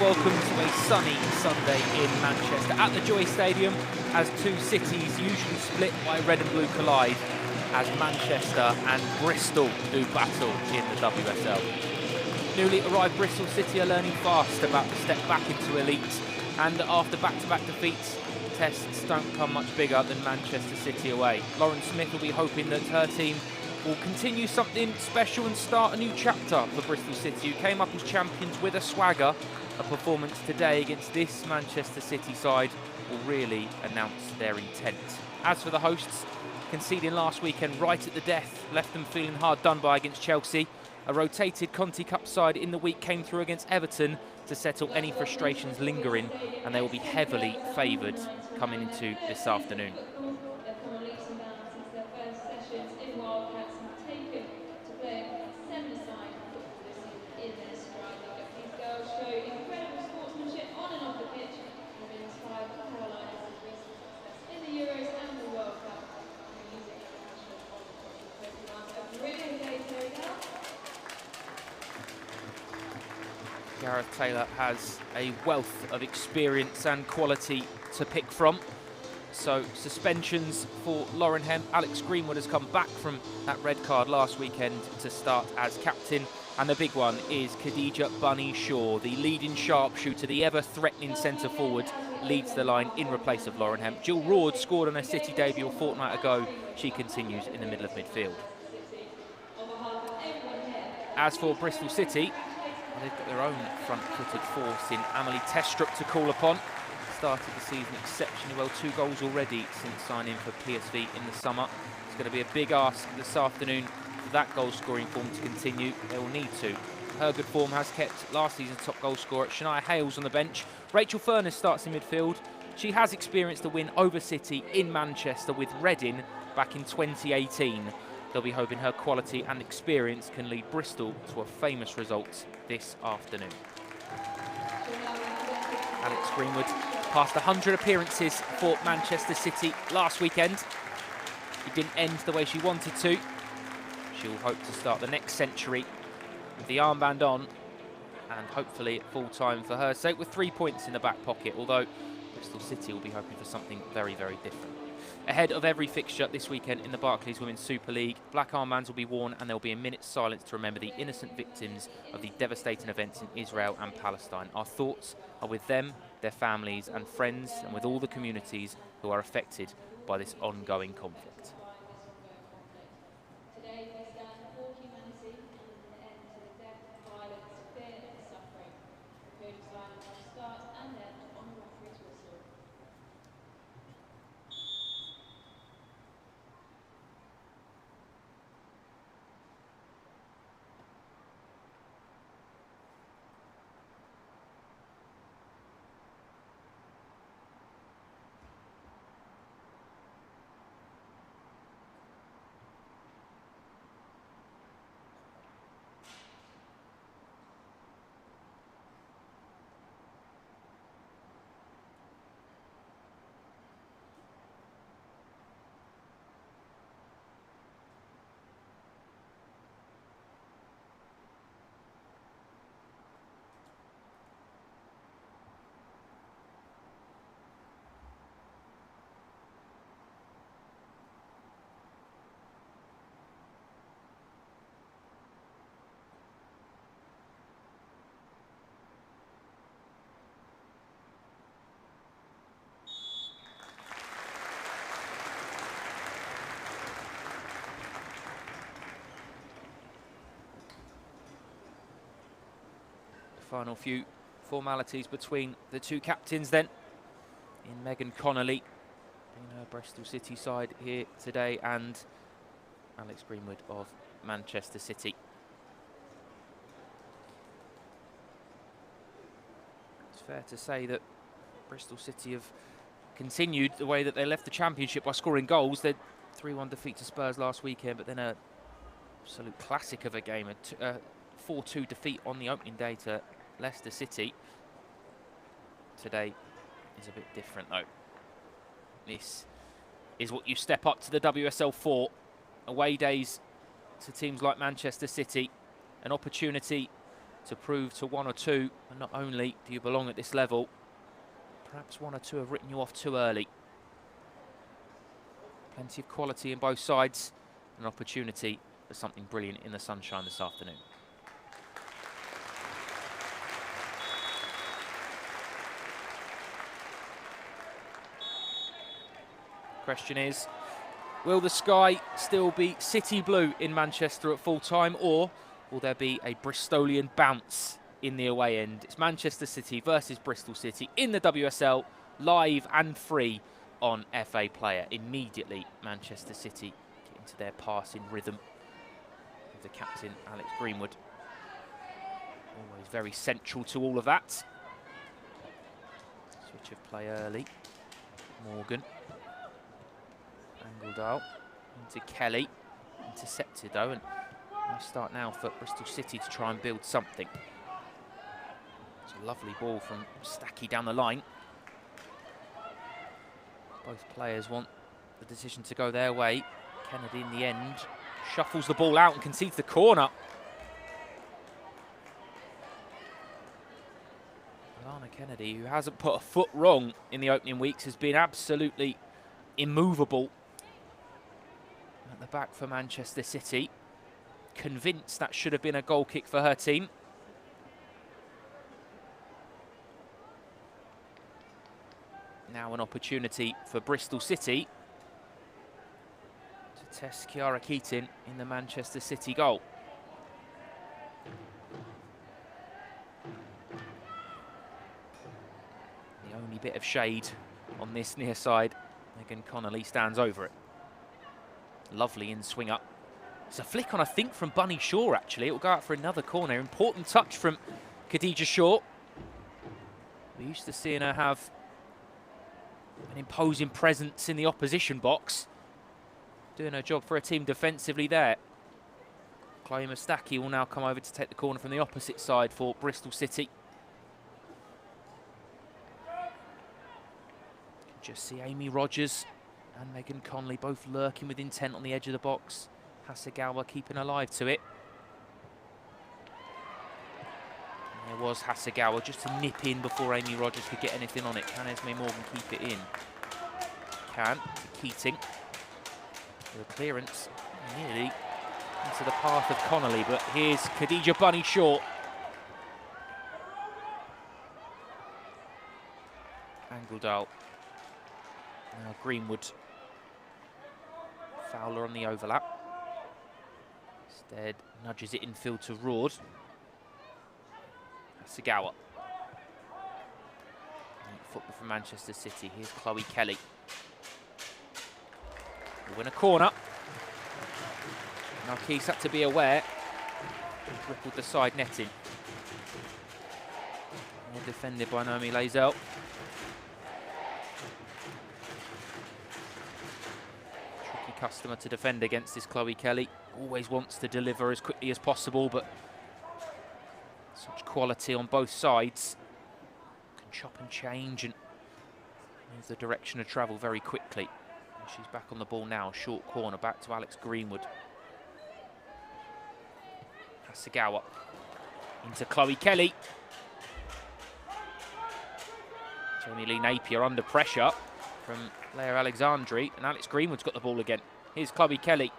welcome to a sunny Sunday in Manchester at the Joy Stadium, as two cities usually split by red and blue collide, as Manchester and Bristol do battle in the WSL. Newly arrived Bristol City are learning fast about the step back into elite, and after back-to-back defeats, tests don't come much bigger than Manchester City away. Lauren Smith will be hoping that her team will continue something special and start a new chapter for Bristol City, who came up as champions with a swagger. A performance today against this Manchester City side will really announce their intent. As for the hosts, conceding last weekend right at the death left them feeling hard done by against Chelsea. A rotated Conti Cup side in the week came through against Everton to settle any frustrations lingering, and they will be heavily favoured coming into this afternoon. Gareth Taylor has a wealth of experience and quality to pick from. So suspensions for Lauren Hemp. Alex Greenwood has come back from that red card last weekend to start as captain. And the big one is Khadija Bunny Shaw, the leading sharpshooter, the ever-threatening centre forward, leads the line in replace of Lauren Hemp. Jill Roord scored on her City debut a fortnight ago. She continues in the middle of midfield. As for Bristol City, they've got their own front-footed force in Amelie Testrup to call upon. Started the season exceptionally well, 2 goals already since signing for PSV in the summer. It's going to be a big ask this afternoon for that goal-scoring form to continue. They will need to. Her good form has kept last season's top goal scorer, Shania Hales, on the bench. Rachel Furness starts in midfield. She has experienced a win over City in Manchester with Reading back in 2018. They'll be hoping her quality and experience can lead Bristol to a famous result this afternoon. Alex Greenwood passed 100 appearances for Manchester City last weekend. It didn't end the way she wanted to. She'll hope to start the next century with the armband on, and hopefully at full time for her sake with 3 points in the back pocket, although Bristol City will be hoping for something very, very different. Ahead of every fixture this weekend in the Barclays Women's Super League, black armbands will be worn and there will be a minute's silence to remember the innocent victims of the devastating events in Israel and Palestine. Our thoughts are with them, their families and friends, and with all the communities who are affected by this ongoing conflict. Final few formalities between the two captains then, in Megan Connolly in her Bristol City side here today, and Alex Greenwood of Manchester City. It's fair to say that Bristol City have continued the way that they left the Championship by scoring goals. They 3-1 defeat to Spurs last weekend, but then a absolute classic of a game, a 4-2 defeat on the opening day to Leicester City. Today is a bit different though. This is what you step up to the WSL for. Away days to teams like Manchester City, an opportunity to prove to one or two, and not only do you belong at this level, perhaps one or two have written you off too early. Plenty of quality in both sides, an opportunity for something brilliant in the sunshine this afternoon. Question is, will the sky still be city blue in Manchester at full time, or will there be a Bristolian bounce in the away end? It's Manchester City versus Bristol City in the WSL, live and free on FA Player. Immediately, Manchester City get into their passing rhythm with the captain, Alex Greenwood. Always very central to all of that. Switch of play early. Morgan. Angledale into Kelly. Intercepted though, and nice start now for Bristol City to try and build something. It's a lovely ball from Stacky down the line. Both players want the decision to go their way. Kennedy in the end shuffles the ball out and concedes the corner. Alana Kennedy, who hasn't put a foot wrong in the opening weeks, has been absolutely immovable at the back for Manchester City. Convinced that should have been a goal kick for her team. Now an opportunity for Bristol City to test Kiara Keating in the Manchester City goal. The only bit of shade on this near side, Megan Connolly stands over it. Lovely in swing up. It's a flick on, I think, from Bunny Shaw, actually. It will go out for another corner. Important touch from Khadija Shaw. We're used to seeing her have an imposing presence in the opposition box. Doing her job for her team defensively there. Chloe Mustaki will now come over to take the corner from the opposite side for Bristol City. Just see Amy Rogers and Megan Conley both lurking with intent on the edge of the box. Hasegawa keeping alive to it. And there was Hasegawa just to nip in before Amy Rogers could get anything on it. Can Esme Morgan keep it in? Can. To Keating. The clearance nearly into the path of Connolly, but here's Khadija Bunny Shaw. Angledale. Now Greenwood. Fowler on the overlap. Instead, nudges it infield to Roord. Hasegawa. Football from Manchester City. Here's Chloe Kelly. We'll win a corner. Narkis had to be aware. Rippled the side netting. Well defended by Naomi Lazel. Tricky customer to defend against this Chloe Kelly. Always wants to deliver as quickly as possible, but such quality on both sides. Can chop and change and move the direction of travel very quickly. And she's back on the ball now, short corner, back to Alex Greenwood. Hasegawa into Chloe Kelly. Jamie Lee Napier under pressure from Leah Alexandri, and Alex Greenwood's got the ball again. Here's Chloe Kelly.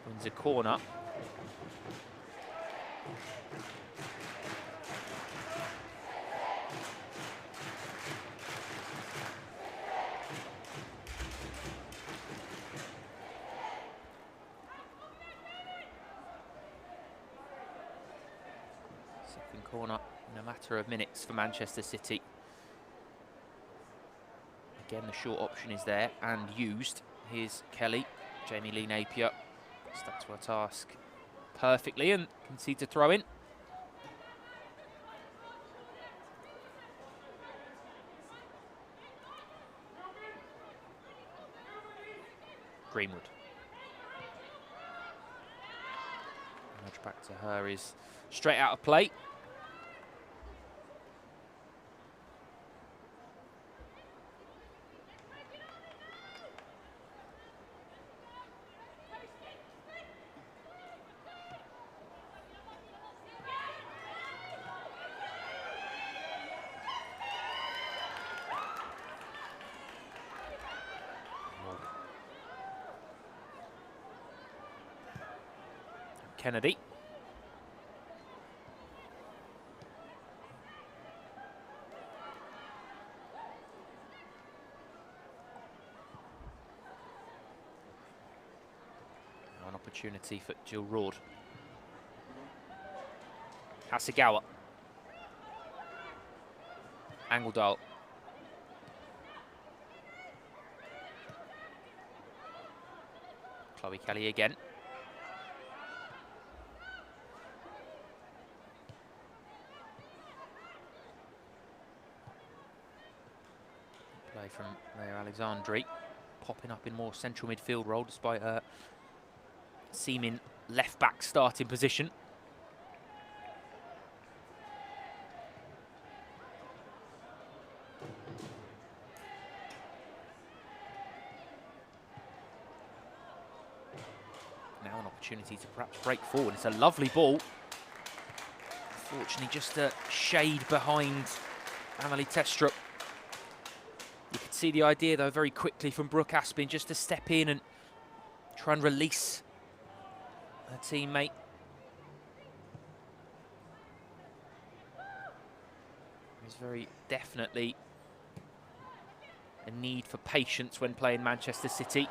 Wins a corner. Second corner in a matter of minutes for Manchester City. Again, the short option is there and used. Here's Kelly. Jamie Lee Napier stuck to her task perfectly and concedes a throw in. Greenwood. Nudge back to her is straight out of play. Kennedy. Now an opportunity for Jill Roord. Hasegawa. Angledal. Chloe Kelly again. Play from Leah Alexandri, popping up in more central midfield role despite her seeming left-back starting position. Now an opportunity to perhaps break forward. It's a lovely ball. Unfortunately, just a shade behind Amelie Testrup. You could see the idea, though, very quickly from Brooke Aspin, just to step in and try and release her teammate. There's very definitely a need for patience when playing Manchester City.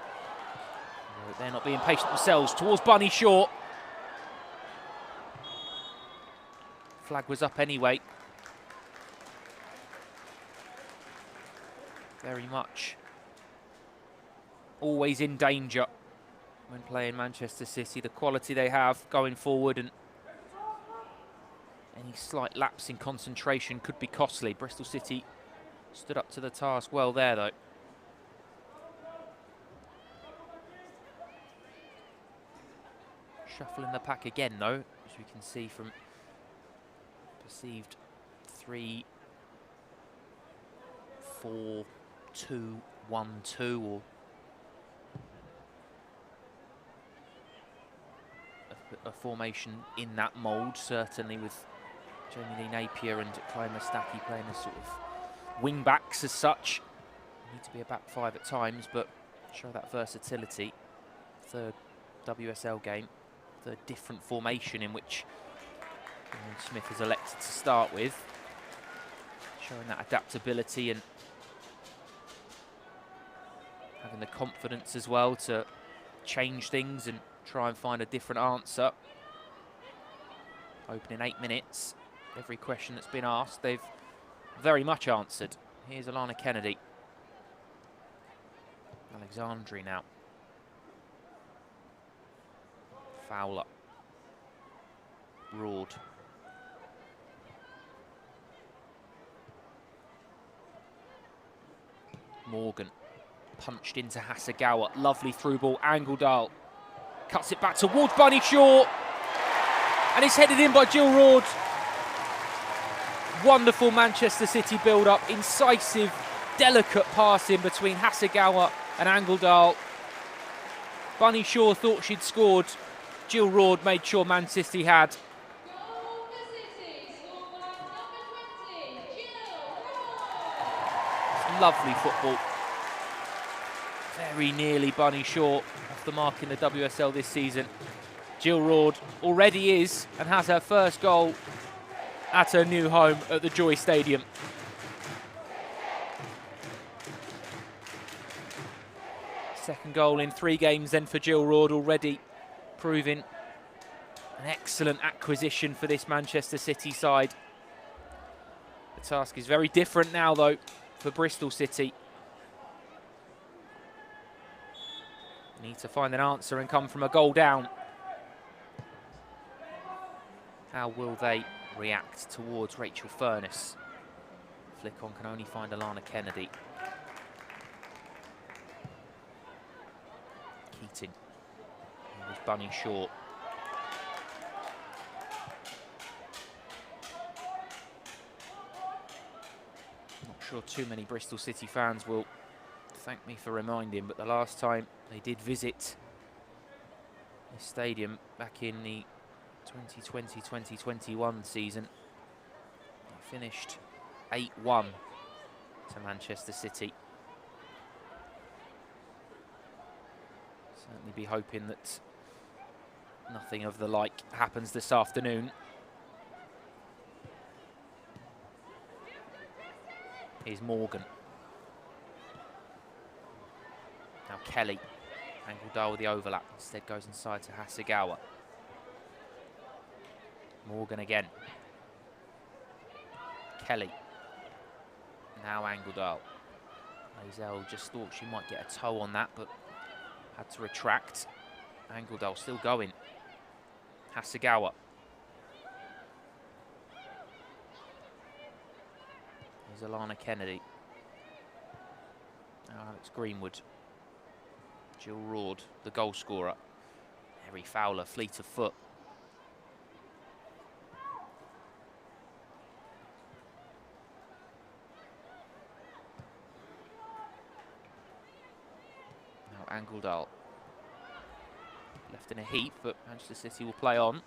They're not being patient themselves. Towards Bunny Shaw. Flag was up anyway. Very much always in danger when playing Manchester City. The quality they have going forward, and any slight lapse in concentration could be costly. Bristol City stood up to the task well there, though. Shuffle in the pack again, though, as we can see from perceived 3-4-2-1-2 or a formation in that mould, certainly with Jamie Lee Napier and Chloe Mustaki playing as sort of wing backs as such. Need to be a back five at times, but show that versatility. Third WSL game, third different formation in which Smith has elected to start with, showing that adaptability and having the confidence as well to change things and try and find a different answer. Opening 8 minutes, every question that's been asked, they've very much answered. Here's Alana Kennedy. Alexandri now. Fowler. Roord. Morgan. Punched into Hasegawa. Lovely through ball. Angledal cuts it back towards Bunny Shaw. And it's headed in by Jill Roord. Wonderful Manchester City build-up. Incisive, delicate passing between Hasegawa and Angledal. Bunny Shaw thought she'd scored. Jill Roord made sure Man City had. It's lovely football. Very nearly Bunny Shaw off the mark in the WSL this season. Jill Roord already is and has her first goal at her new home at the Joy Stadium. Second goal in 3 games then for Jill Roord, already proving an excellent acquisition for this Manchester City side. The task is very different now, though, for Bristol City. Need to find an answer and come from a goal down. How will they react towards Rachel Furness? Flick on can only find Alana Kennedy. Keating. Here was Bunny Shaw. Not sure too many Bristol City fans will thank me for reminding, but the last time they did visit this stadium back in the 2020-2021 season, they finished 8-1 to Manchester City. Certainly be hoping that Nothing of the like happens this afternoon. Here's Morgan. Now Kelly. Angle with the overlap. Instead goes inside to Hasegawa. Morgan again. Kelly. Now Angledal. Maisel just thought she might get a toe on that, but had to retract. Angledal still going. Hasegawa. Here's Alana Kennedy. Now Alex Greenwood. Jill Roord, the goal scorer. Harry Fowler, fleet of foot. Now Angledal. Left in a heap, but Manchester City will play on.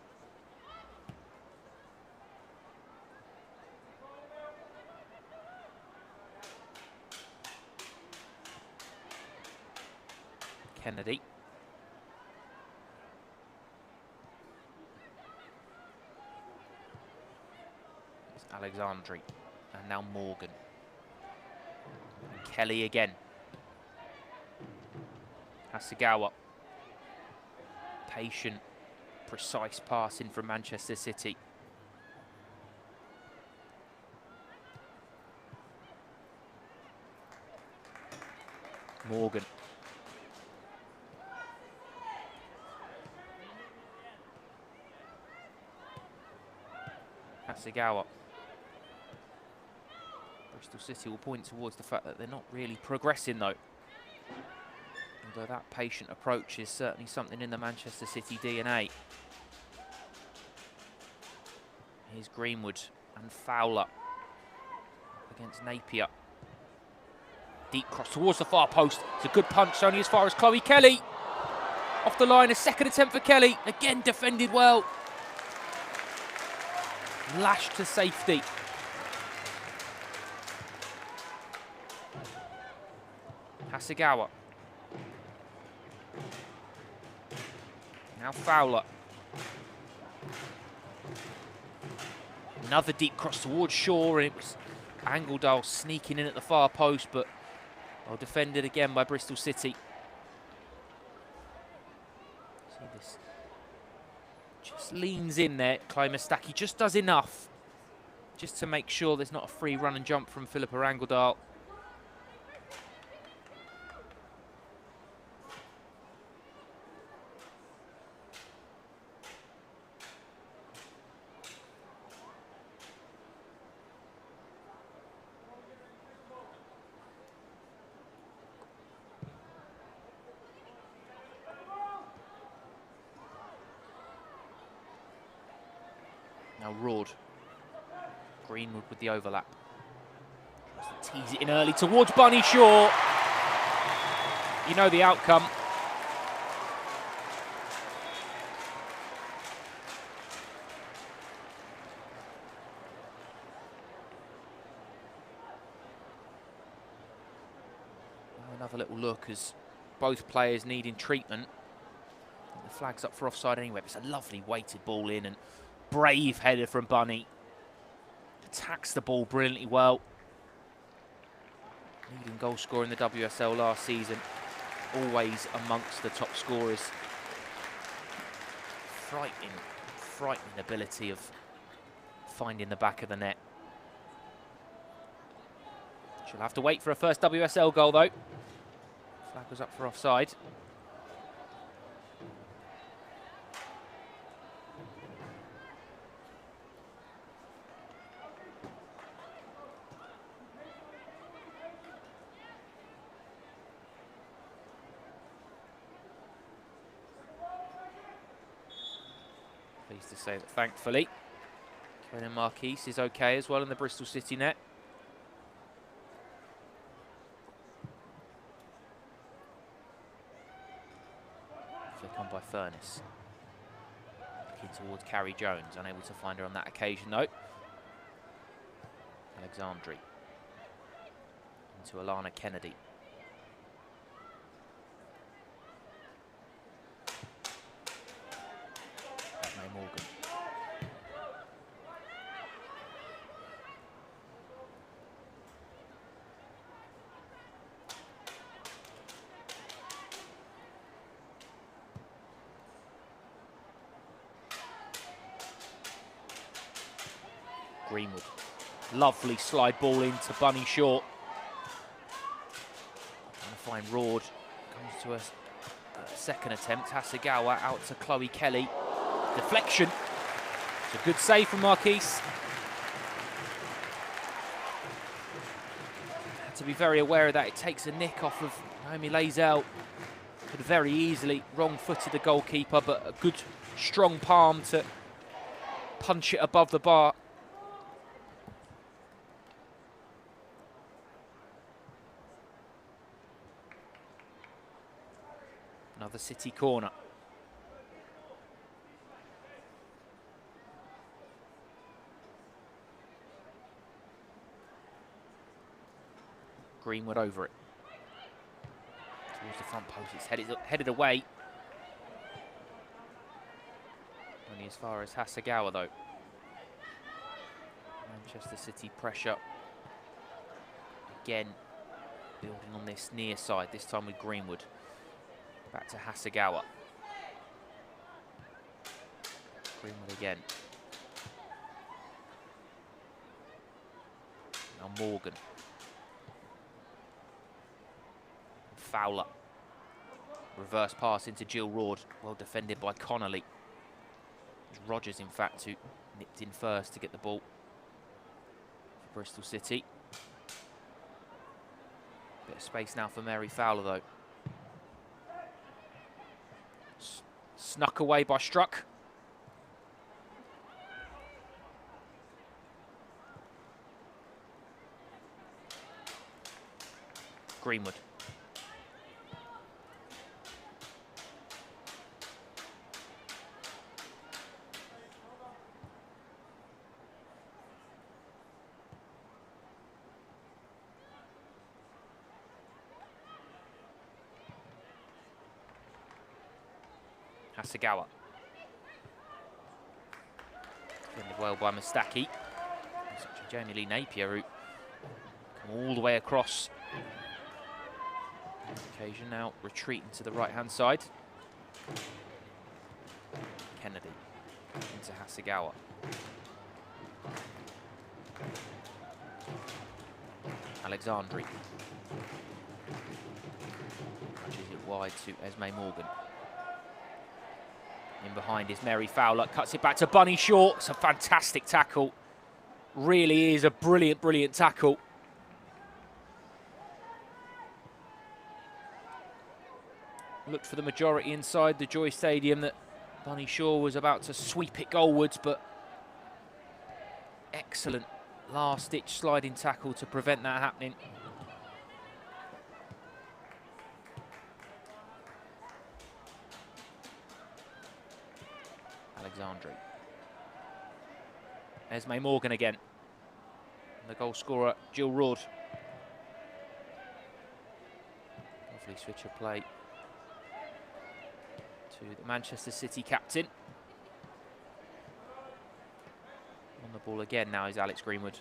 Kennedy. It's Alexandri. And now Morgan. And Kelly again. Hasegawa. Patient, precise passing from Manchester City. Morgan. Hasegawa. Bristol City will point towards the fact that they're not really progressing though. Although that patient approach is certainly something in the Manchester City DNA. Here's Greenwood and Fowler against Napier. Deep cross towards the far post. It's a good punch, only as far as Chloe Kelly. Off the line, a second attempt for Kelly. Again defended well. Lashed to safety. Hasegawa. Now Fowler. Another deep cross towards Shaw, and it was Angledal sneaking in at the far post, but well defended again by Bristol City. See this. Just leans in there, Klymastaki just does enough just to make sure there's not a free run and jump from Philippa Angledal. Now Roord. Greenwood with the overlap. Tries to tease it in early towards Bunny Shaw. You know the outcome. Another little look as both players needing treatment. The flag's up for offside anyway. It's a lovely weighted ball in and brave header from Bunny. Attacks the ball brilliantly well. Leading goal scorer in the WSL last season. Always amongst the top scorers. Frightening ability of finding the back of the net. She'll have to wait for her first WSL goal though. Flag was up for offside. Pleased to say that thankfully Kenan Marquis is okay as well in the Bristol City net. Flick on by Furness. Looking towards Carrie Jones, unable to find her on that occasion though. Alexandri. Into Alana Kennedy. Greenwood. Lovely slide ball into Bunny Shaw. Trying to find Rord. Comes to a second attempt. Hasegawa out to Chloe Kelly. Deflection. It's a good save from Marquise. Had to be very aware of that. It takes a nick off of Naomi Lazel. Could have very easily wrong-footed the goalkeeper, but a good, strong palm to punch it above the bar. Another City corner. Greenwood over it. Towards the front post, it's headed away. Only as far as Hasegawa though. Manchester City pressure. Again, building on this near side, this time with Greenwood. Back to Hasegawa. Greenwood again. Now Morgan. Fowler. Reverse pass into Jill Rord. Well defended by Connolly. It was Rogers, in fact, who nipped in first to get the ball for Bristol City. Bit of space now for Mary Fowler, though. Snuck away by Struck. Greenwood. Hasegawa. Defended well by Mustaki. Such a Jamie Lee Napier who come all the way across. Occasion now retreating to the right-hand side. Kennedy into Hasegawa. Alexandri. Punches it wide to Esme Morgan. In behind is Mary Fowler, cuts it back to Bunny Shaw. It's a fantastic tackle. Really is a brilliant, brilliant tackle. Looked for the majority inside the Joy Stadium that Bunny Shaw was about to sweep it goalwards, but excellent last-ditch sliding tackle to prevent that happening. Alexandri. Esme Morgan again. And the goal scorer, Jill Rord. Lovely switch of play to the Manchester City captain. On the ball again now is Alex Greenwood.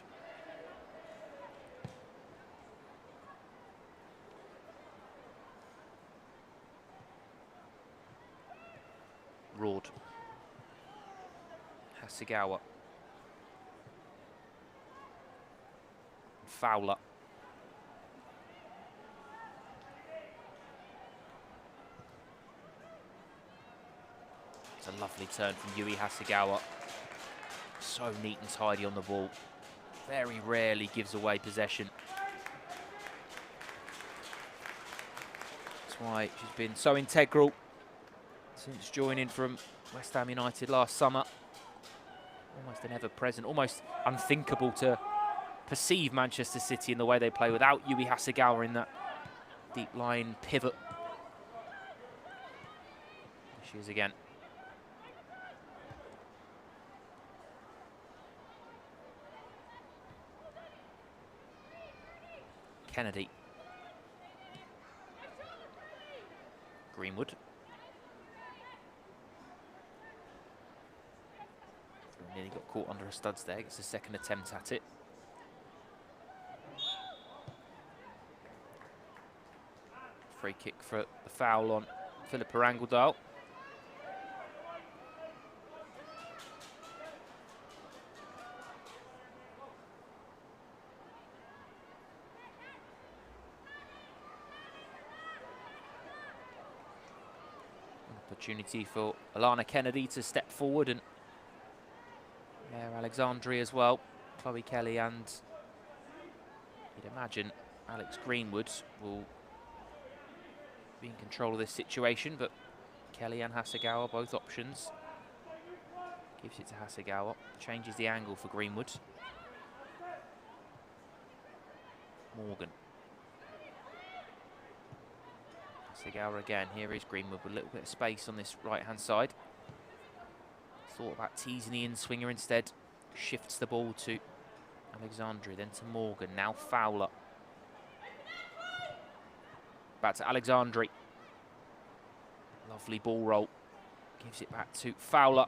Rord. Hasegawa. Fowler. It's a lovely turn from Yui Hasegawa. So neat and tidy on the ball. Very rarely gives away possession. That's why she's been so integral since joining from West Ham United last summer. Almost an ever-present, almost unthinkable to perceive Manchester City in the way they play without Yui Hasegawa in that deep line pivot. There she is again. Kennedy. Greenwood. Nearly got caught under her studs there. It's the second attempt at it. Free kick for the foul on Philippa Angledal. Opportunity for Alana Kennedy to step forward, and Claire Alexandri as well. Chloe Kelly and, you'd imagine, Alex Greenwood will be in control of this situation, but Kelly and Hasegawa, both options. Gives it to Hasegawa, changes the angle for Greenwood. Morgan. Hasegawa again, here is Greenwood with a little bit of space on this right-hand side. Thought about teasing the in-swinger instead. Shifts the ball to Alexandri, then to Morgan, now Fowler. Back to Alexandri. Lovely ball roll. Gives it back to Fowler.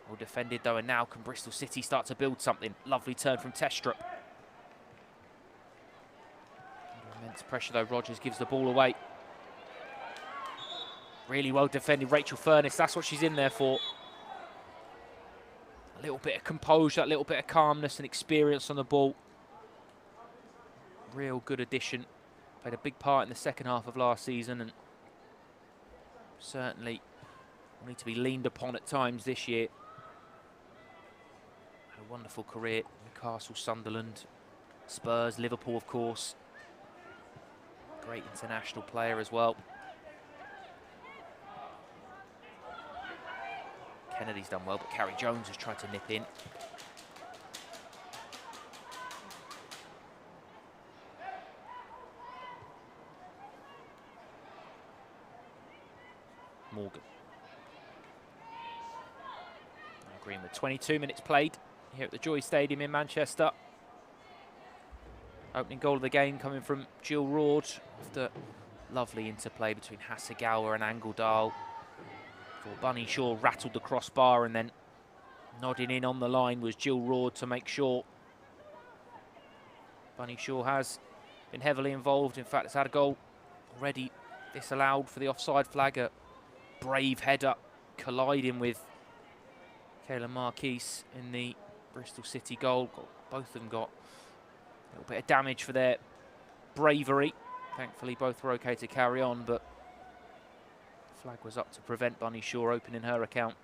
Well defended though, and now can Bristol City start to build something? Lovely turn from Testrup. Immense pressure though, Rogers gives the ball away. Really well defended, Rachel Furness, that's what she's in there for. A little bit of composure, a little bit of calmness and experience on the ball. Real good addition. Played a big part in the second half of last season, and certainly will need to be leaned upon at times this year. Had a wonderful career, Newcastle, Sunderland, Spurs, Liverpool of course. Great international player as well. Kennedy's done well, but Carrie Jones has tried to nip in. Morgan. Greenwood, 22 minutes played here at the Joy Stadium in Manchester. Opening goal of the game coming from Jill Roord after lovely interplay between Hasegawa and Angledahl. For Bunny Shaw rattled the crossbar, and then nodding in on the line was Jill Roord to make sure. Bunny Shaw has been heavily involved. In fact, it's had a goal already disallowed for the offside flag. A brave header colliding with Kayla Marquise in the Bristol City goal. Both of them got a little bit of damage for their bravery. Thankfully, both were okay to carry on, but flag was up to prevent Bunny Shaw opening her account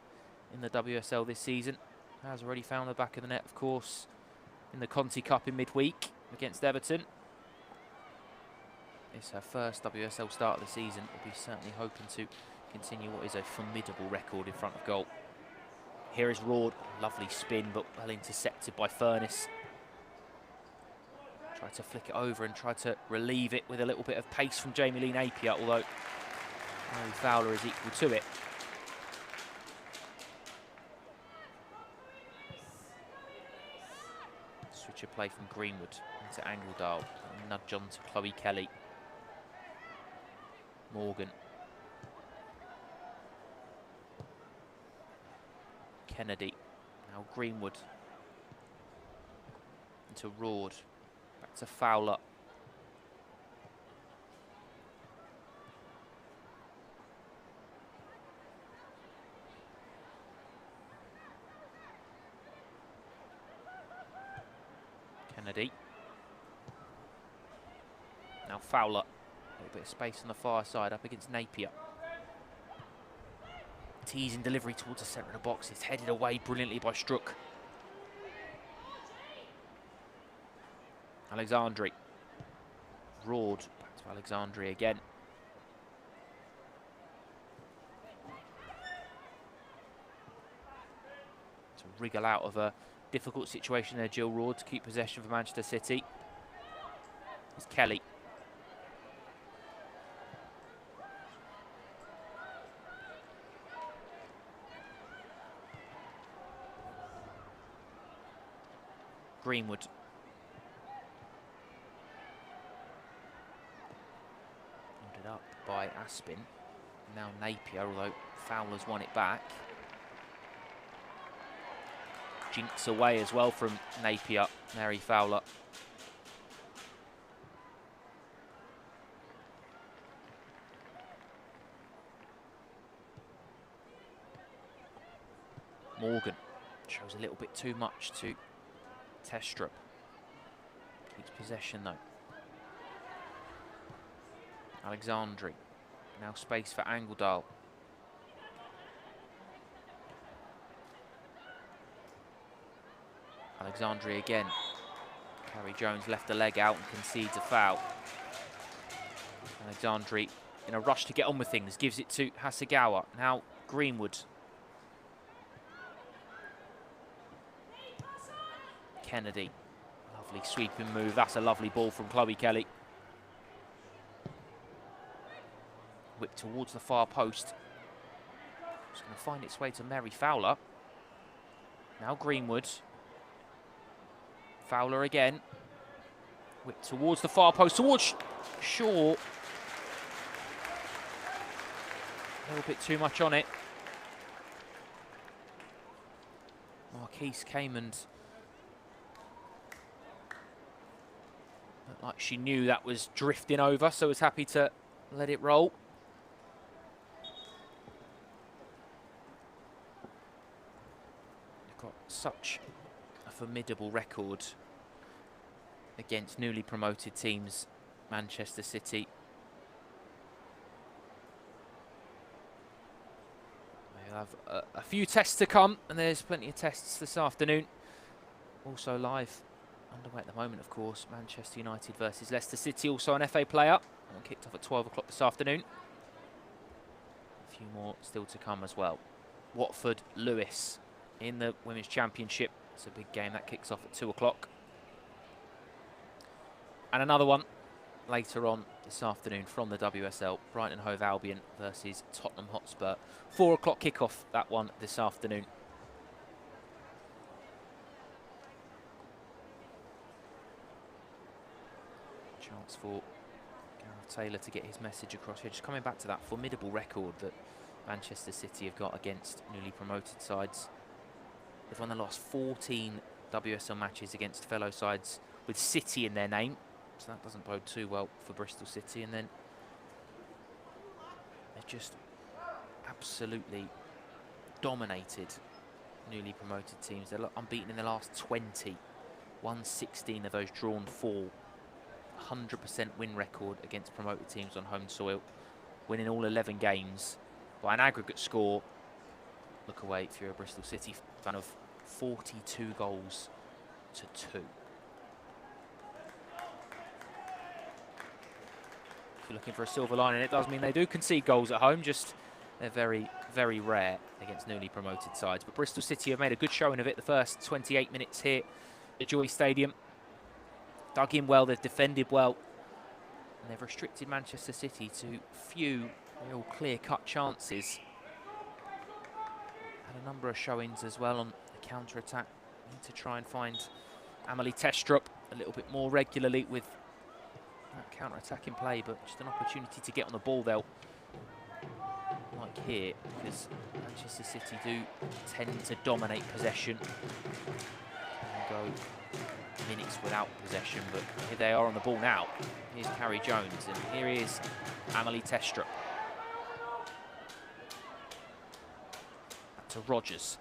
in the WSL this season. Has already found the back of the net, of course, in the Conti Cup in midweek against Everton. It's her first WSL start of the season. We'll be certainly hoping to continue what is a formidable record in front of goal. Here is Roord, lovely spin, but well intercepted by Furness. Tried to flick it over and tried to relieve it with a little bit of pace from Jamie Lee Napier, although Mary Fowler is equal to it. Switch of play from Greenwood into Angledahl. Nudge on to Chloe Kelly. Morgan. Kennedy. Now Greenwood. Into Roord. Back to Fowler. Kennedy. Now Fowler. A little bit of space on the far side up against Napier. Teasing delivery towards the centre of the box. It's headed away brilliantly by Struck. Alexandri. Roord. Back to Alexandri again. To wriggle out of a difficult situation there, Jill Roord, to keep possession for Manchester City. It's Kelly. Greenwood. Ended up by Aspin. Now Napier, although Fowler's won it back. Jinks away as well from Napier, Mary Fowler. Morgan shows a little bit too much to Testrup. Keeps possession though. Alexandri. Now space for Angledal. Alexandri again. Carrie Jones left the leg out and concedes a foul. Alexandri in a rush to get on with things, gives it to Hasegawa. Now Greenwood. Kennedy. Lovely sweeping move. That's a lovely ball from Chloe Kelly. Whip towards the far post. It's going to find its way to Mary Fowler. Now Greenwood. Fowler again. Whip towards the far post, towards Shaw. A little bit too much on it. Marquise came and looked like she knew that was drifting over, so was happy to let it roll. They've got such a formidable record against newly promoted teams, Manchester City. They'll have a few tests to come, and there's plenty of tests this afternoon. Also live underway at the moment, of course, Manchester United versus Leicester City, also an FA player. One kicked off at 12 o'clock this afternoon. A few more still to come as well. Watford Lewis in the Women's Championship. It's a big game that kicks off at 2 o'clock. And another one later on this afternoon from the WSL, Brighton Hove Albion versus Tottenham Hotspur. 4 o'clock kickoff, that one this afternoon. Chance for Gareth Taylor to get his message across here. Just coming back to that formidable record that Manchester City have got against newly promoted sides. They've won the last 14 WSL matches against fellow sides with City in their name. So that doesn't bode too well for Bristol City. And then they've just absolutely dominated newly promoted teams. They're unbeaten in the last 20. Won 16 of those, drawn 4. 100% win record against promoted teams on home soil. Winning all 11 games by an aggregate score. Look away if you're a Bristol City fan, of 42 goals to 2. If you're looking for a silver lining, it does mean they do concede goals at home, just they're very, very rare against newly promoted sides. But Bristol City have made a good showing of it the first 28 minutes here at Joy Stadium. Dug in well, they've defended well, and they've restricted Manchester City to few real clear-cut chances. Had a number of showings as well on the counter-attack. Need to try and find Amelie Testrup a little bit more regularly with that counter-attack in play, but just an opportunity to get on the ball they'll like here, because Manchester City do tend to dominate possession and go minutes without possession, but here they are on the ball now. Here's Carrie Jones, and here is Amelie Testrup. Back to Rogers.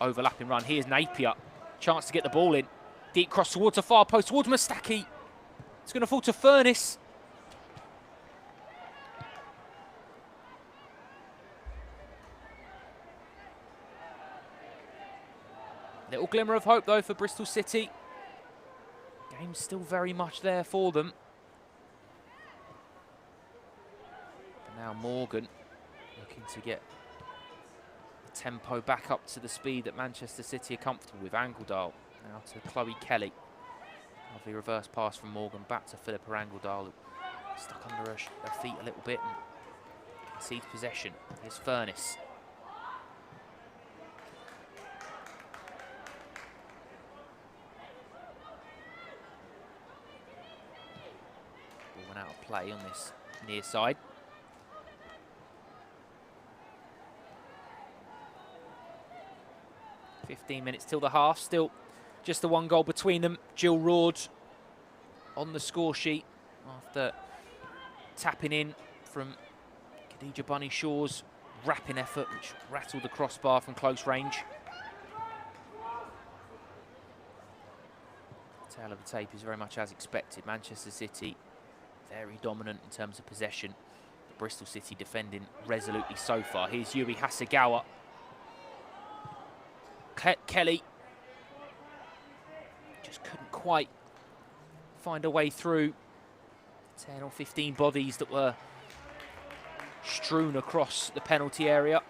Overlapping run. Here's Napier. Chance to get the ball in. Deep cross towards the far post, towards Mustaki. It's going to fall to Furness. Little glimmer of hope, though, for Bristol City. Game's still very much there for them. But now Morgan looking to get the tempo back up to the speed that Manchester City are comfortable with. Angledal now to Chloe Kelly. Lovely reverse pass from Morgan back to Philippa Angledal, stuck under her feet a little bit and concedes possession. Here's Furness. Ball went out of play on this near side. "15 minutes till the half, still just the one goal between them. Jill Roord on the score sheet after tapping in from Khadija Bunny Shaw's rapping effort, which rattled the crossbar from close range. Tail of the tape is very much as expected. Manchester City very dominant in terms of possession. Bristol City defending resolutely so far. Here's Yui Hasegawa. Kelly just couldn't quite find a way through 10 or 15 bodies that were strewn across the penalty area.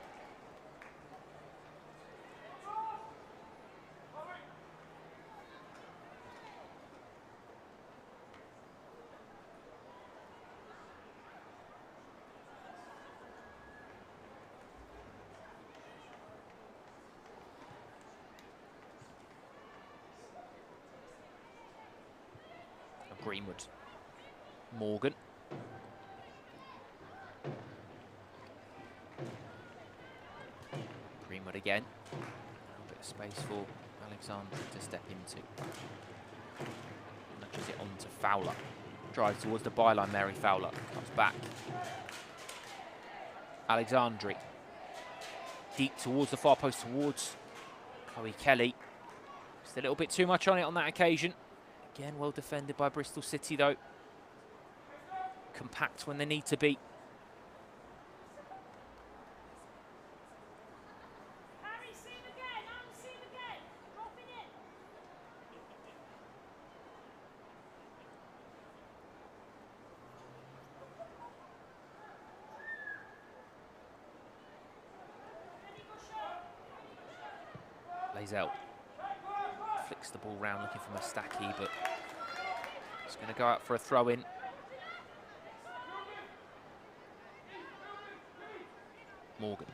Greenwood, Morgan. Greenwood again. A little bit of space for Alexander to step into. Nudges it on to Fowler. Drives towards the byline, Mary Fowler. Comes back. Alexandri. Deep towards the far post, towards Chloe Kelly. Just a little bit too much on it on that occasion. Again, well defended by Bristol City, though. Compact when they need to be. Lazell flicks the ball round looking for Mustaki, but it's going to go out for a throw-in. Morgan.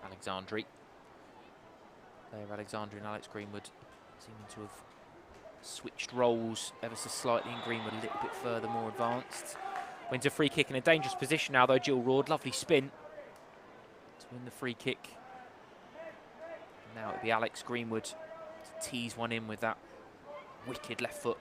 Alexandri. There, Alexandri and Alex Greenwood seeming to have switched roles ever so slightly, and Greenwood a little bit further, more advanced. Wins a free kick in a dangerous position now, though. Jill Roard, lovely spin to win the free kick. Now it'll be Alex Greenwood to tease one in with that wicked left foot.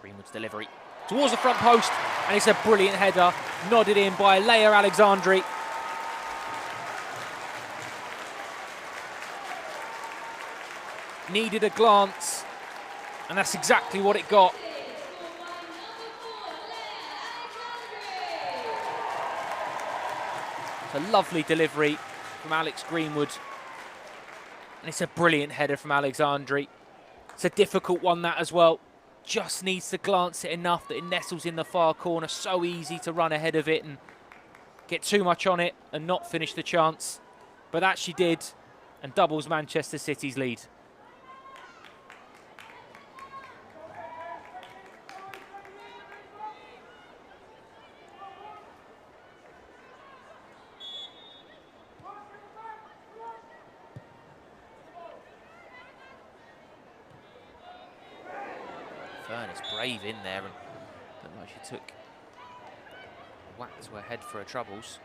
Greenwood's delivery towards the front post, and it's a brilliant header, nodded in by Leia Alexandri. Needed a glance, and that's exactly what it got. It's a lovely delivery from Alex Greenwood, and it's a brilliant header from Alexandri. It's a difficult one, that as well. Just needs to glance it enough that it nestles in the far corner. So easy to run ahead of it and get too much on it and not finish the chance. But that she did, and doubles Manchester City's lead. Furness brave in there, and looked like she took a whack to her head for her troubles.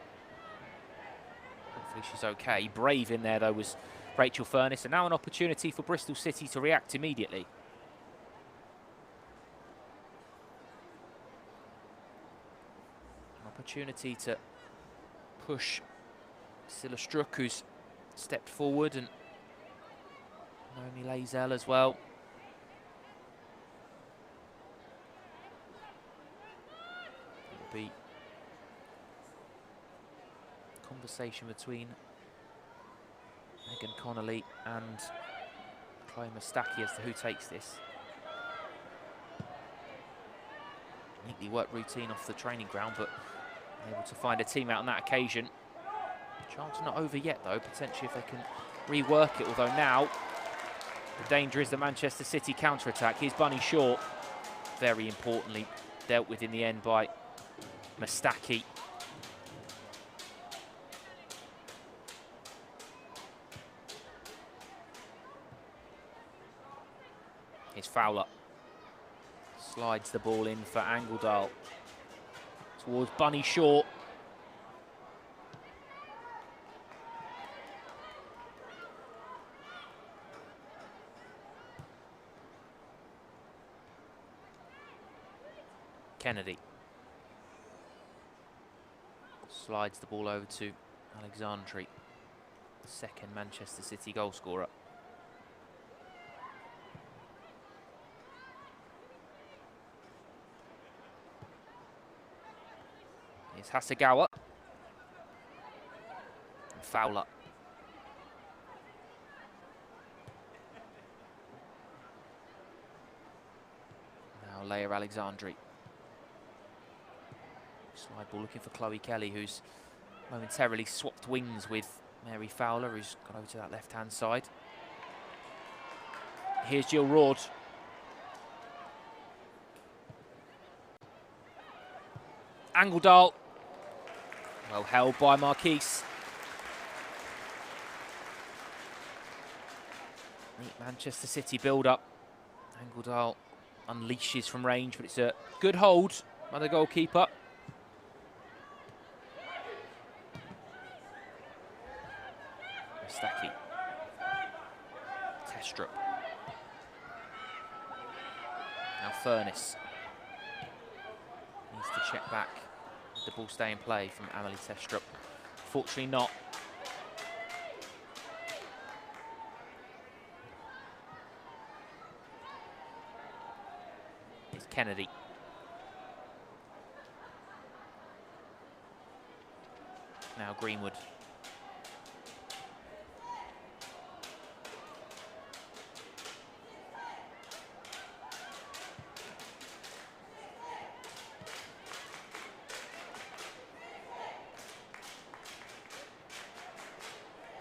Hopefully she's okay. Brave in there, though, was Rachel Furness, and now an opportunity for Bristol City to react immediately. An opportunity to push Silla Struck, who's stepped forward, and Naomi Lazell as well. Be conversation between Megan Connolly and Chloe Mustaki as to who takes this. Neatly worked routine off the training ground, but able to find a team out on that occasion. Chance not over yet, though, potentially if they can rework it, although now the danger is the Manchester City counter-attack. Here's Bunny Shaw, very importantly dealt with in the end by Mustaki. Here's Fowler. Slides the ball in for Angledal. Towards Bunny Shaw. Kennedy. Slides the ball over to Alexandri, the second Manchester City goal scorer. Here's Hasegawa. And Fowler. Now Leah Alexandri. Slide ball looking for Chloe Kelly, who's momentarily swapped wings with Mary Fowler, who's gone over to that left-hand side. Here's Jill Roord. Angledal. Well held by Marquise. Neat Manchester City build-up. Angledal unleashes from range, but it's a good hold by the goalkeeper. Mustaki. Testrup. Now Furness. Needs to check back. The ball stay in play from Amelie Testrup. Fortunately not. It's Kennedy. Now Greenwood.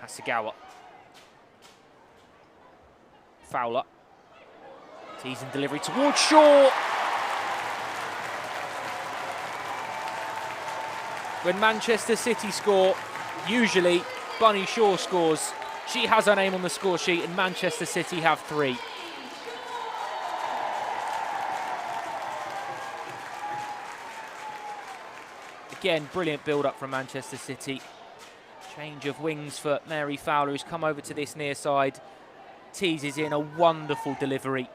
Hasegawa. Fowler. Teasing delivery towards Shaw. When Manchester City score, usually Bunny Shaw scores. She has her name on the score sheet and Manchester City have 3. Again, brilliant build-up from Manchester City. Change of wings for Mary Fowler, who's come over to this near side. Teases in a wonderful delivery.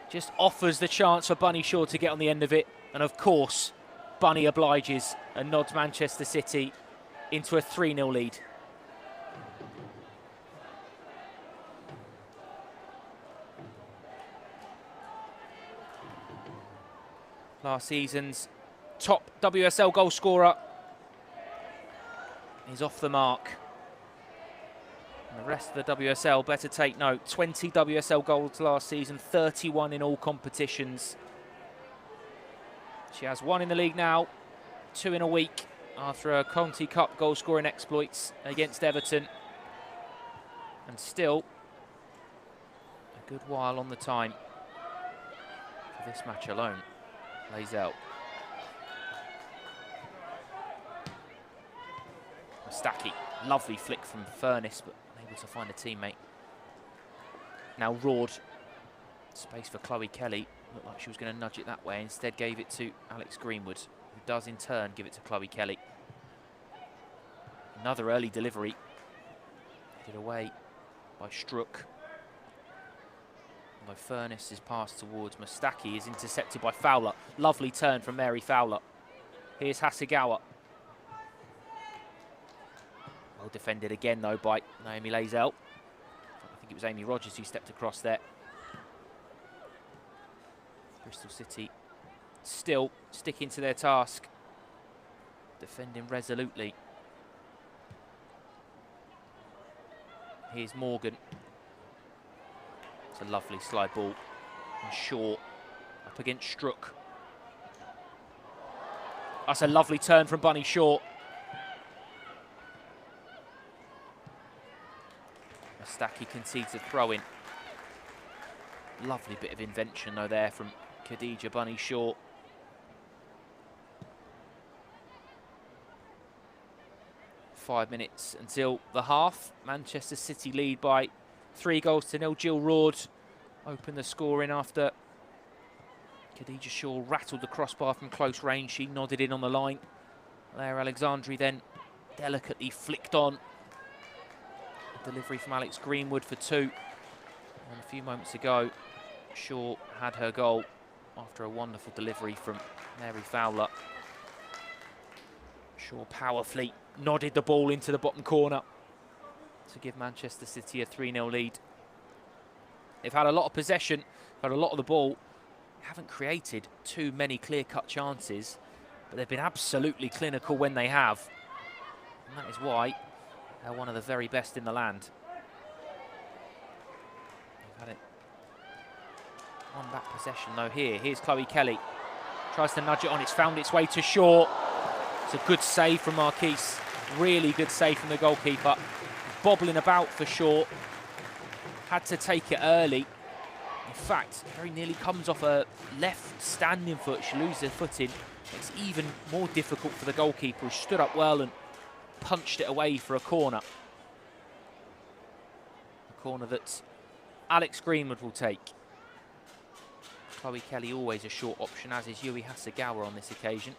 Just offers the chance for Bunny Shaw to get on the end of it. And of course, Bunny obliges and nods Manchester City into a 3-0 lead. Last season's top WSL goal scorer is off the mark. And the rest of the WSL, better take note, 20 WSL goals last season, 31 in all competitions. She has 1 in the league now, 2 in a week after a Conti Cup goal scoring exploits against Everton. And still a good while on the time for this match alone. Lazel. Mustaki, lovely flick from Furness, but unable to find a teammate. Now Roord, space for Chloe Kelly. Looked like she was going to nudge it that way, instead gave it to Alex Greenwood, who does in turn give it to Chloe Kelly. Another early delivery, headed away by Struck. Although Furness is passed towards Mustaki, is intercepted by Fowler. Lovely turn from Mary Fowler. Here's Hasegawa. Well defended again, though, by Naomi Lazel. I think it was Amy Rogers who stepped across there. Bristol City still sticking to their task, defending resolutely. Here's Morgan. It's a lovely slide ball. And Shaw up against Struck. That's a lovely turn from Bunny Shaw. Mustaki concedes a throw-in. Lovely bit of invention, though, there from Khadija Bunny Shaw. Five minutes until the half. Manchester City lead by 3-0. Jill Roord opened the scoring after Khadija Shaw rattled the crossbar from close range. She nodded in on the line. Leah Alexandri then delicately flicked on. Delivery from Alex Greenwood for 2. And a few moments ago, Shaw had her goal after a wonderful delivery from Mary Fowler. Shaw powerfully nodded the ball into the bottom corner to give Manchester City a 3-0 lead. They've had a lot of possession, had a lot of the ball, haven't created too many clear-cut chances, but they've been absolutely clinical when they have. And that is why they're one of the very best in the land. They've had it on back possession though here. Here's Chloe Kelly. Tries to nudge it on, it's found its way to Shaw. It's a good save from Marquise. Really good save from the goalkeeper. Bobbling about for Shaw. Had to take it early. In fact, very nearly comes off a left standing foot. She loses her footing. It's even more difficult for the goalkeeper, who stood up well and punched it away for a corner. A corner that Alex Greenwood will take. Chloe Kelly always a short option, as is Yui Hasegawa on this occasion.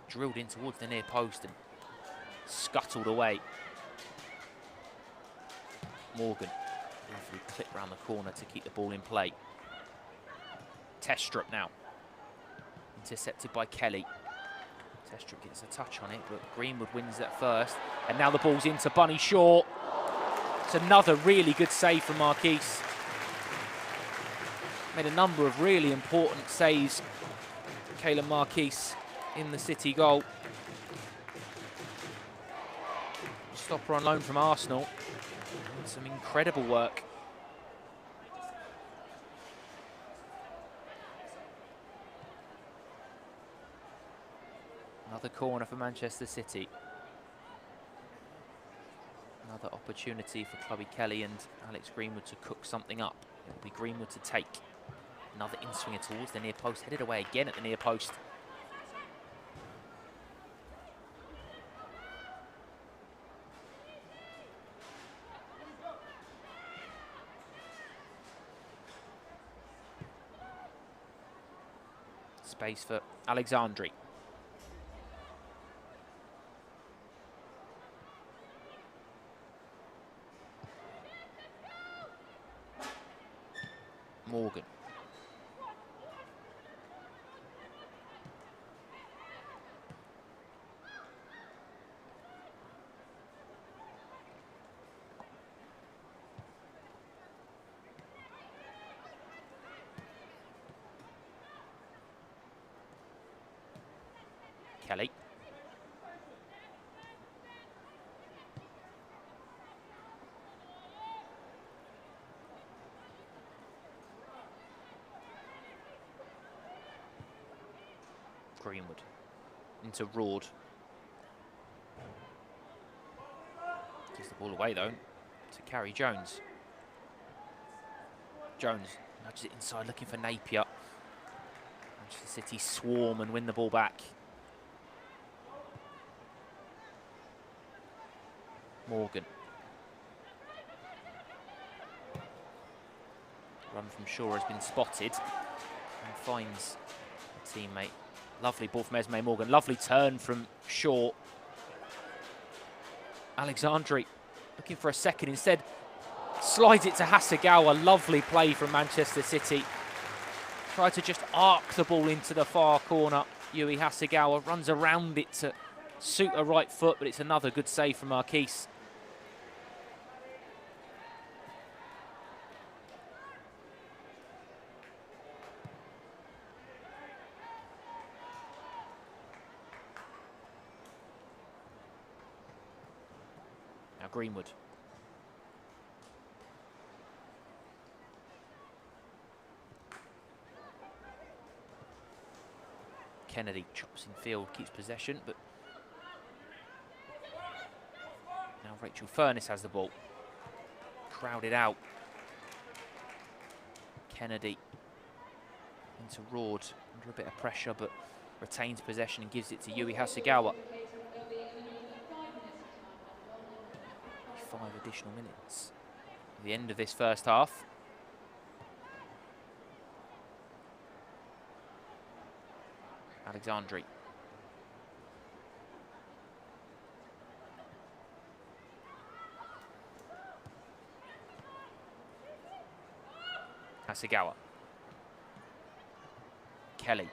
Drilled in towards the near post and scuttled away. Morgan, lovely clip round the corner to keep the ball in play. Testrup now, intercepted by Kelly. Testrup gets a touch on it, but Greenwood wins that first. And now the ball's into Bunny Shaw. It's another really good save from Marquise. Made a number of really important saves, Kayla Marquise, in the City goal. Stopper on loan from Arsenal. Some incredible work. Another corner for Manchester City. Another opportunity for Chloe Kelly and Alex Greenwood to cook something up. It will be Greenwood to take. Another in-swinger towards the near post, headed away again at the near post. Space for Alexandri. Morgan. Kelly. Greenwood into Roard. Gives the ball away though to Carrie Jones. Jones nudges it inside, looking for Napier. Manchester City swarm and win the ball back. Morgan. Run from Shaw has been spotted and finds a teammate. Lovely ball from Esme Morgan. Lovely turn from Shaw. Alexandri looking for a second instead. Slides it to Hasegawa. Lovely play from Manchester City. Tried to just arc the ball into the far corner. Yui Hasegawa runs around it to suit her right foot, but it's another good save from Marquise. Now Greenwood. Kennedy chops in field, keeps possession, but now Rachel Furness has the ball. Crowded out. Kennedy into Roard, under a bit of pressure, but retains possession and gives it to Yui Hasegawa. 5 additional minutes at the end of this first half. Alexandri. Hasegawa. Kelly.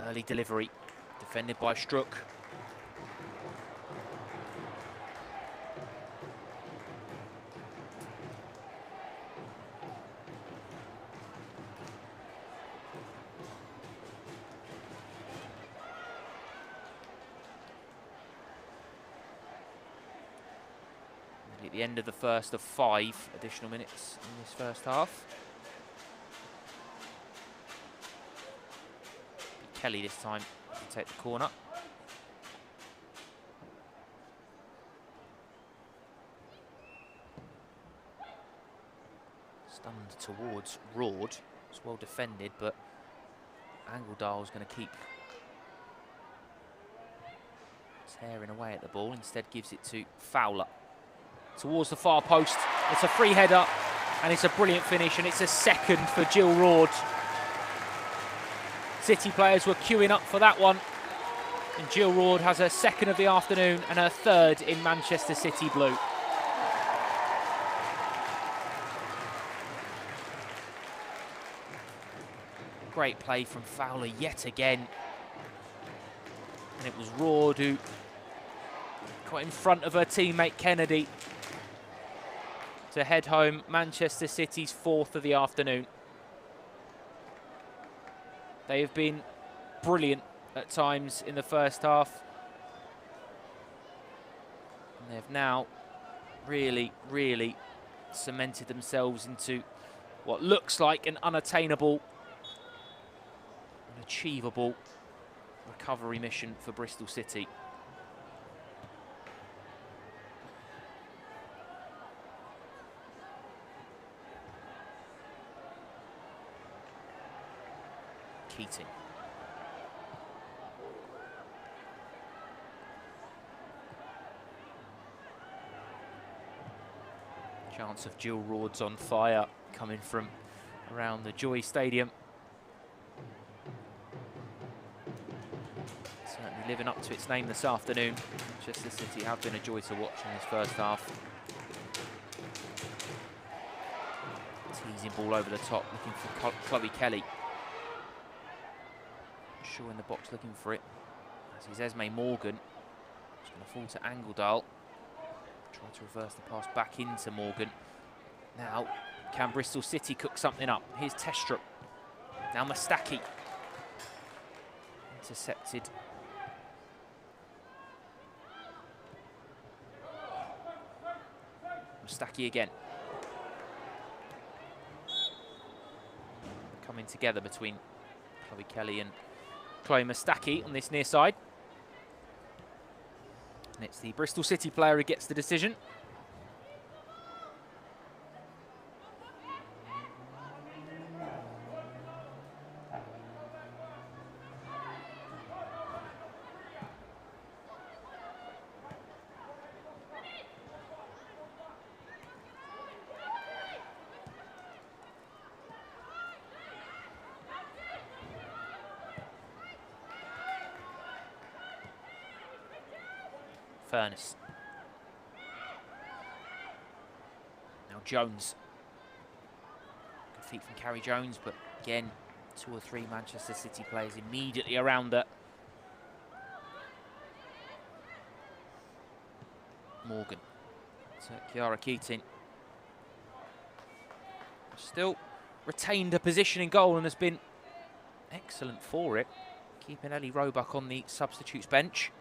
Early delivery, defended by Struck. At the end of the first of 5 additional minutes in this first half. Kelly this time to take the corner. Stunned towards Roord. It's well defended, but Angledal's going to keep tearing away at the ball. Instead gives it to Fowler. Towards the far post. It's a free header, and it's a brilliant finish, and it's a second for Jill Roord. City players were queuing up for that one, and Jill Roord has her second of the afternoon and her third in Manchester City blue. Great play from Fowler yet again, and it was Roord who got in front of her teammate Kennedy to head home Manchester City's 4th of the afternoon. They have been brilliant at times in the first half. And they've now really, really cemented themselves into what looks like an unattainable, unachievable recovery mission for Bristol City. Keating. Chance of Jill Roord's on fire coming from around the Joy Stadium. Certainly living up to its name this afternoon. Manchester City have been a joy to watch in this first half. Teasing ball over the top, looking for Chloe Kelly. Shaw in the box looking for it. As is Esme Morgan. It's going to fall to Angledal. Try to reverse the pass back into Morgan. Now, can Bristol City cook something up? Here's Testrup. Now Mustaki. Intercepted. Mustaki again. Coming together between Chloe Kelly and Chloe Mustaki on this near side. And it's the Bristol City player who gets the decision. Furness. Now Jones. Good feet from Carrie Jones, but again, 2 or 3 Manchester City players immediately around her. Morgan. So Kiara Keating. Still retained a position in goal and has been excellent for it, keeping Ellie Roebuck on the substitutes bench.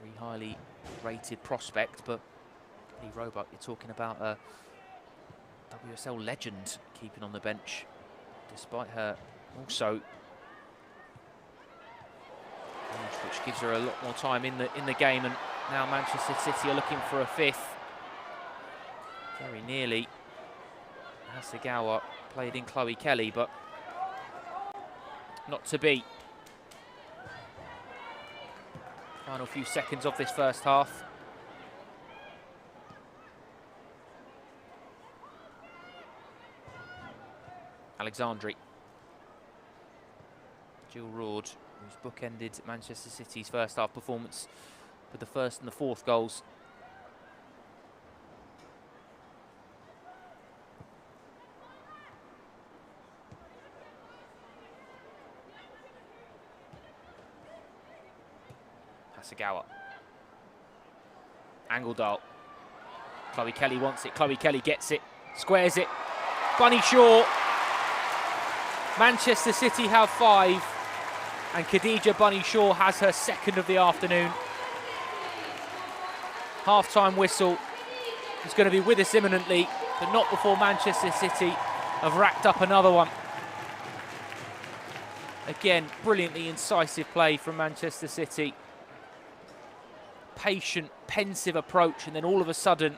Very highly rated prospect, but Ellie Roebuck, you're talking about a WSL legend keeping on the bench, despite her also, which gives her a lot more time in the game. And now Manchester City are looking for a 5th. Very nearly Hasegawa played in Chloe Kelly, but not to be. Final few seconds of this first half. Alexandri. Jill Roord, who's bookended Manchester City's first half performance with the first and the 4th goals. Asagawa. Angledal. Chloe Kelly wants it. Chloe Kelly gets it. Squares it. Bunny Shaw. Manchester City have 5. And Khadija Bunny Shaw has her second of the afternoon. Half-time whistle is going to be with us imminently, but not before Manchester City have racked up another one. Again, brilliantly incisive play from Manchester City. Patient, pensive approach, and then all of a sudden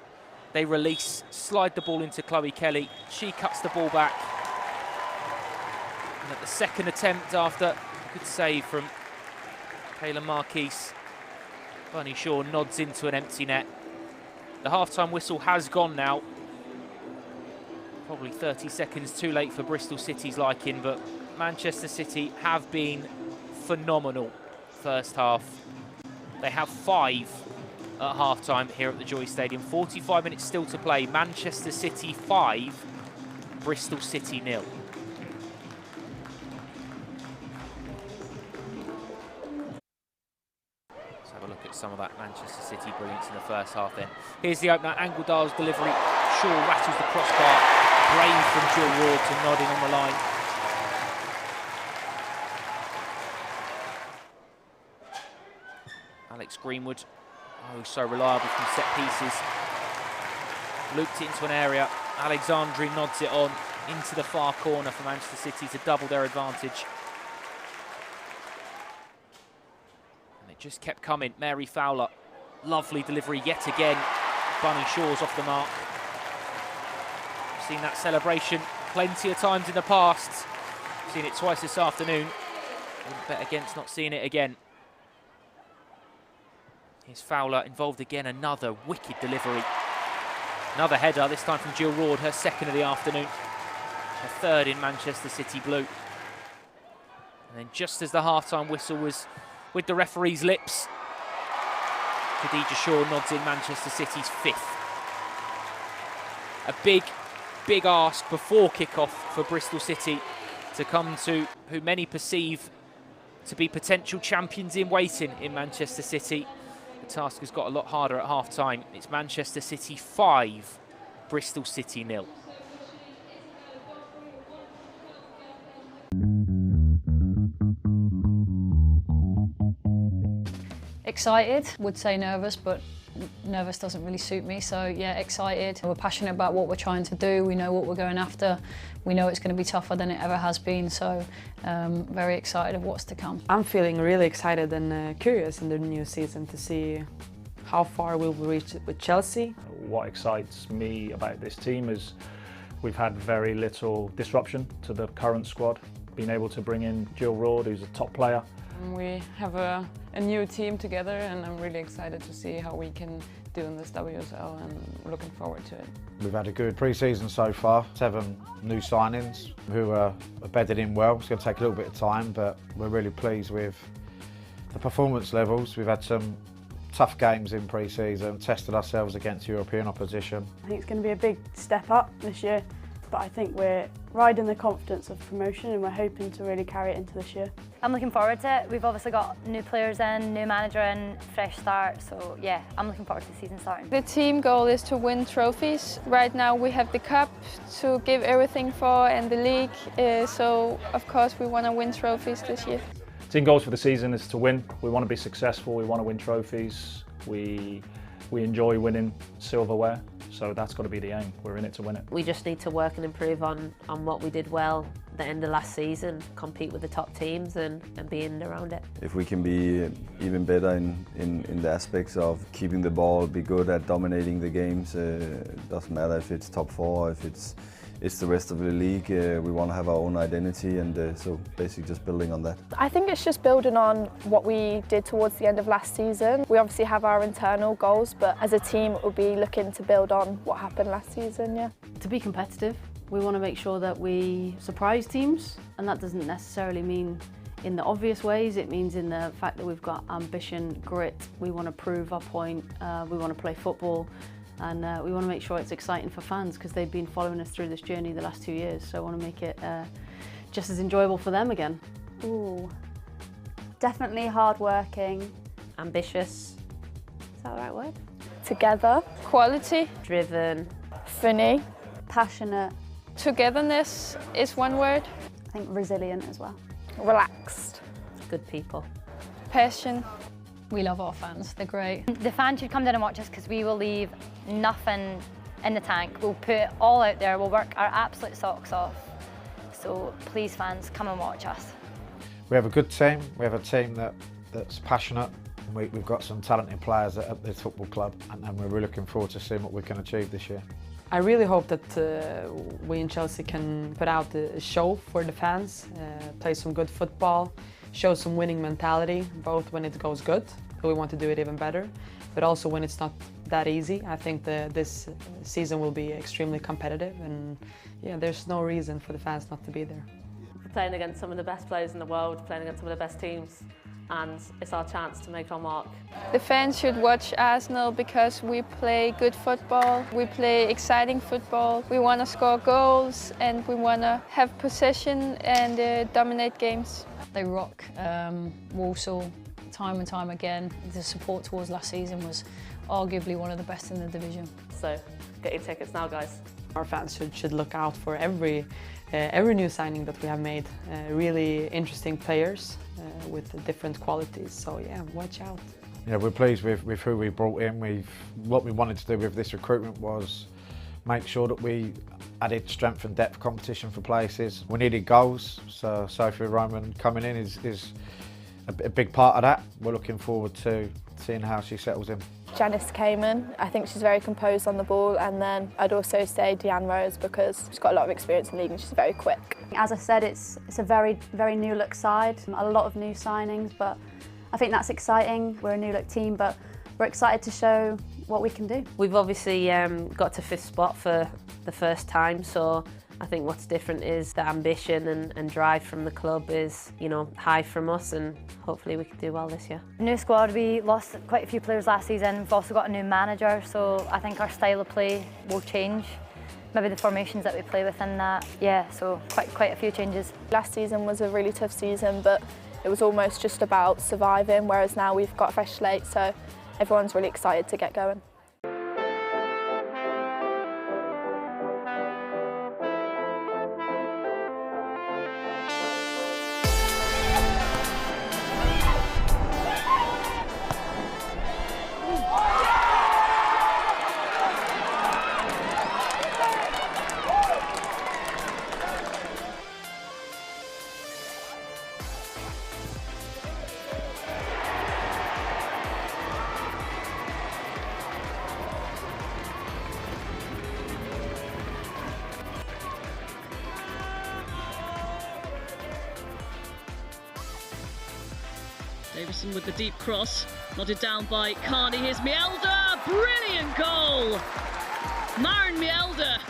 they release, slide the ball into Chloe Kelly. She cuts the ball back. And at the second attempt, after a good save from Kayla Marquise, Bunny Shaw nods into an empty net. The half-time whistle has gone now. Probably 30 seconds too late for Bristol City's liking, but Manchester City have been phenomenal first half. They have 5 at half-time here at the Joy Stadium. 45 minutes still to play. Manchester City 5, Bristol City 0. Let's have a look at some of that Manchester City brilliance in the first half then. Here's the opener, Angledal's delivery. Shaw rattles the crossbar. Brave from Jill Ward to nod in on the line. Alex Greenwood, oh, so reliable from set pieces. Looped it into an area. Alexandri nods it on into the far corner for Manchester City to double their advantage. And it just kept coming. Mary Fowler, lovely delivery yet again. Bunny Shaw's off the mark. We've seen that celebration plenty of times in the past. We've seen it twice this afternoon. Wouldn't bet against not seeing it again. Here's Fowler involved again, another wicked delivery. Another header, this time from Jill Ward, her second of the afternoon. Her third in Manchester City blue. And then just as the half-time whistle was with the referee's lips, Khadija Shaw nods in Manchester City's 5th. A big ask before kick-off for Bristol City to come to who many perceive to be potential champions in waiting in Manchester City. The task has got a lot harder at half-time. It's Manchester City 5, Bristol City 0. Excited, would say nervous, but nervous doesn't really suit me, so yeah, excited. We're passionate about what we're trying to do, we know what we're going after, we know it's going to be tougher than it ever has been, so very excited of what's to come. I'm feeling really excited and curious in the new season to see how far we'll reach with Chelsea. What excites me about this team is we've had very little disruption to the current squad. Being able to bring in Jill Ward, who's a top player. We have a new team together, and I'm really excited to see how we can do in this WSL, and looking forward to it. We've had a good pre-season so far, 7 new signings who are bedded in well. It's going to take a little bit of time, but we're really pleased with the performance levels. We've had some tough games in pre-season, tested ourselves against European opposition. I think it's going to be a big step up this year, but I think we're riding the confidence of promotion and we're hoping to really carry it into this year. I'm looking forward to it. We've obviously got new players in, new manager in, fresh start, so yeah, I'm looking forward to the season starting. The team goal is to win trophies. Right now we have the cup to give everything for and the league, so of course we want to win trophies this year. Team goals for the season is to win. We want to be successful, we want to win trophies. We enjoy winning silverware, so that's got to be the aim. We're in it to win it. We just need to work and improve on what we did well at the end of last season, compete with the top teams and be in and around it. If we can be even better in the aspects of keeping the ball, be good at dominating the games, it doesn't matter if it's top 4, if it's the rest of the league. We want to have our own identity, and so basically just building on that. I think it's just building on what we did towards the end of last season. We obviously have our internal goals, but as a team we'll be looking to build on what happened last season, yeah. To be competitive, we want to make sure that we surprise teams, and that doesn't necessarily mean in the obvious ways. It means in the fact that we've got ambition, grit, we want to prove our point, we want to play football. And we want to make sure it's exciting for fans because they've been following us through this journey the last 2 years, so I want to make it just as enjoyable for them again. Ooh, definitely hard-working, ambitious. Is that the right word? Together. Quality. Driven. Funny. Passionate. Togetherness is one word. I think resilient as well. Relaxed. Good people. Passion. We love our fans, they're great. The fans should come down and watch us because we will leave nothing in the tank. We'll put it all out there, we'll work our absolute socks off. So please fans, come and watch us. We have a good team, we have a team that's passionate. We've got some talented players at this football club and we're really looking forward to seeing what we can achieve this year. I really hope that we in Chelsea can put out a show for the fans, play some good football, show some winning mentality, both when it goes good, we want to do it even better, but also when it's not that easy. I think this season will be extremely competitive and yeah, there's no reason for the fans not to be there. We're playing against some of the best players in the world, playing against some of the best teams, and it's our chance to make our mark. The fans should watch Arsenal because we play good football, we play exciting football, we want to score goals and we want to have possession and dominate games. They rock Walsall time and time again. The support towards last season was arguably one of the best in the division. So get your tickets now, guys. Our fans should look out for every new signing that we have made. Really interesting players with different qualities. So yeah, watch out. Yeah, we're pleased with who we brought in. What we wanted to do with this recruitment was make sure that we added strength and depth competition for places. We needed goals, so Sophia Roman coming in is a big part of that. We're looking forward to seeing how she settles in. Janice came in. I think she's very composed on the ball, and then I'd also say Deanne Rose because she's got a lot of experience in the league and she's very quick. As I said, it's a very new look side, a lot of new signings, but I think that's exciting. We're a new look team, but we're excited to show what we can do. We've obviously got to 5th spot for the first time, so I think what's different is the ambition and drive from the club is, you know, high from us, and hopefully we can do well this year. New squad, we lost quite a few players last season. We've also got a new manager, so I think our style of play will change. Maybe the formations that we play within that. Yeah, so quite a few changes. Last season was a really tough season, but it was almost just about surviving, whereas now we've got a fresh slate, so everyone's really excited to get going. Davison with the deep cross, nodded down by Carney. Here's Mielda, brilliant goal! Maren Mielda.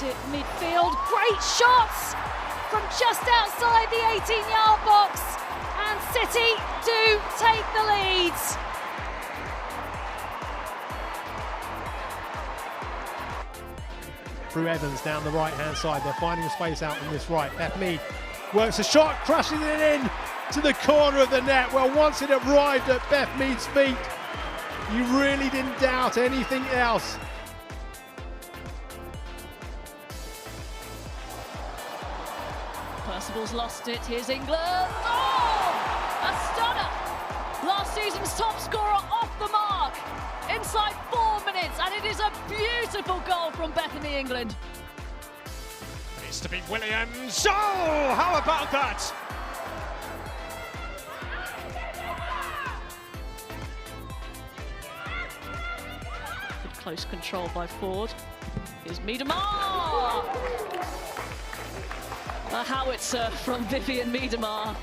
To midfield, great shots from just outside the 18-yard box, and City do take the lead. Through Evans down the right-hand side, they're finding a space out on this right. Beth Mead works a shot, crushes it in to the corner of the net. Well, once it arrived at Beth Mead's feet, you really didn't doubt anything else. Percival's lost it, here's England. Oh! A stunner! Last season's top scorer off the mark inside 4 minutes, and it is a beautiful goal from Bethany England. Needs to be Williams. Oh, how about that? Good close control by Ford. Here's Miedemar. A howitzer from Vivian Miedemar.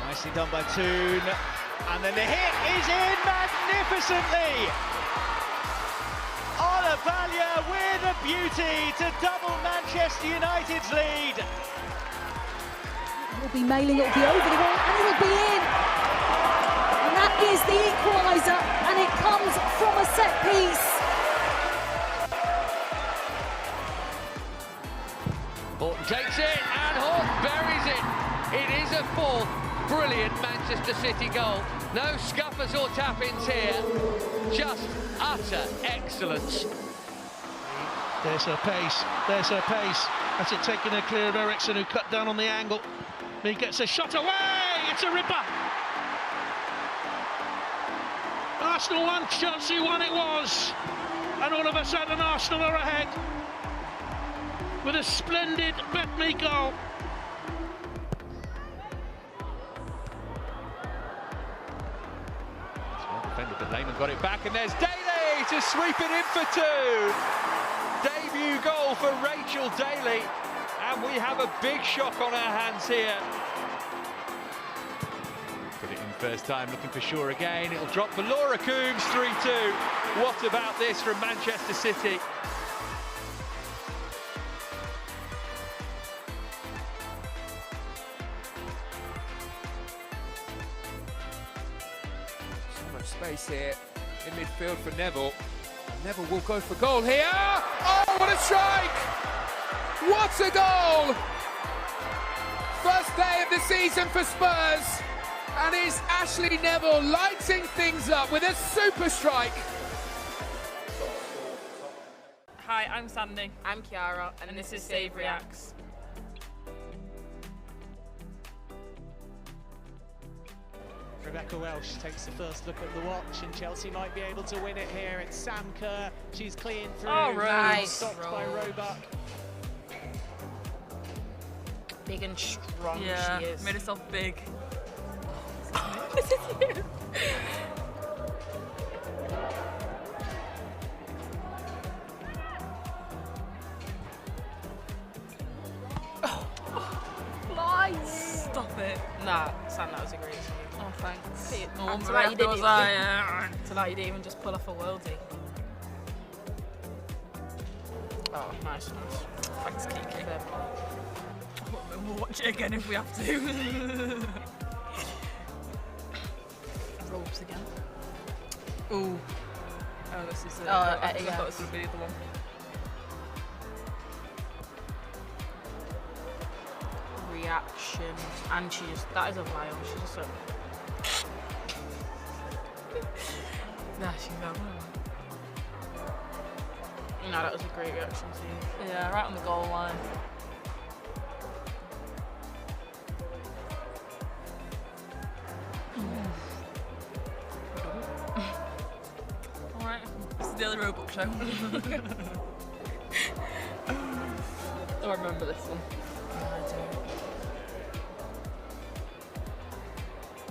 Nicely done by Toon, and then the hit is in magnificently. beauty to double Manchester United's lead. Will be mailing, it'll be over the wall, and it'll be in. And that is the equaliser, and it comes from a set piece. Horton takes it, and Horton buries it. It is a fourth brilliant Manchester City goal. No scuffers or tap-ins here, just utter excellence. There's her pace, there's her pace. That's it, taking her clear of Eriksson, who cut down on the angle. He gets a shot away, it's a ripper. Arsenal 1, Chelsea 1 it was. And all of a sudden Arsenal are ahead with a splendid Beth Mead goal. Well defended, but Lehman got it back, and there's Daly to sweep it in for 2. Debut goal for Rachel Daly, and we have a big shock on our hands here. Put it in first time, looking for Shaw again. It'll drop for Laura Coombs, 3-2. What about this from Manchester City? So much space here in midfield for Neville. Neville will go for goal here. Oh, what a strike! What a goal! First day of the season for Spurs, and it's Ashley Neville lighting things up with a super strike. Hi, I'm Sandy. I'm Kiara, and this is Save Reacts. Rebecca Welsh takes the first look at the watch, and Chelsea might be able to win it here. It's Sam Kerr. She's clean through. Oh, nice. Stopped by Roebuck. Big and strong Yeah, she is. made herself big. This is you. Nice. Stop it. Nah, Sam, that was a great save. Oh, thanks. To like you didn't even just pull off a worldie. Oh, nice. Thanks, Kiki. We'll watch it again if we have to. Ropes again. Ooh. Oh, this is it. I thought this would be the other one. Reaction. And that is a vial. She's just so... Nah, she's not. No, that was a great reaction too. Yeah, right on the goal line. Alright, this is the other Roebuck show. Oh, I remember this one.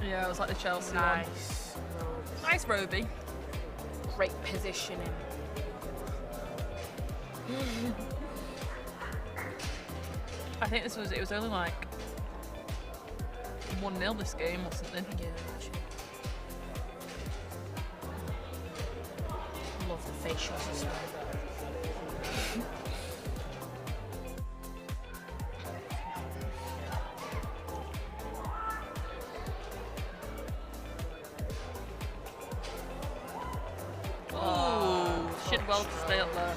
Yeah, it was like the Chelsea one. Nice Roby. Great positioning. I think it was only like 1-0 this game or something. Yeah, love the facials as well. Should well to stay up there.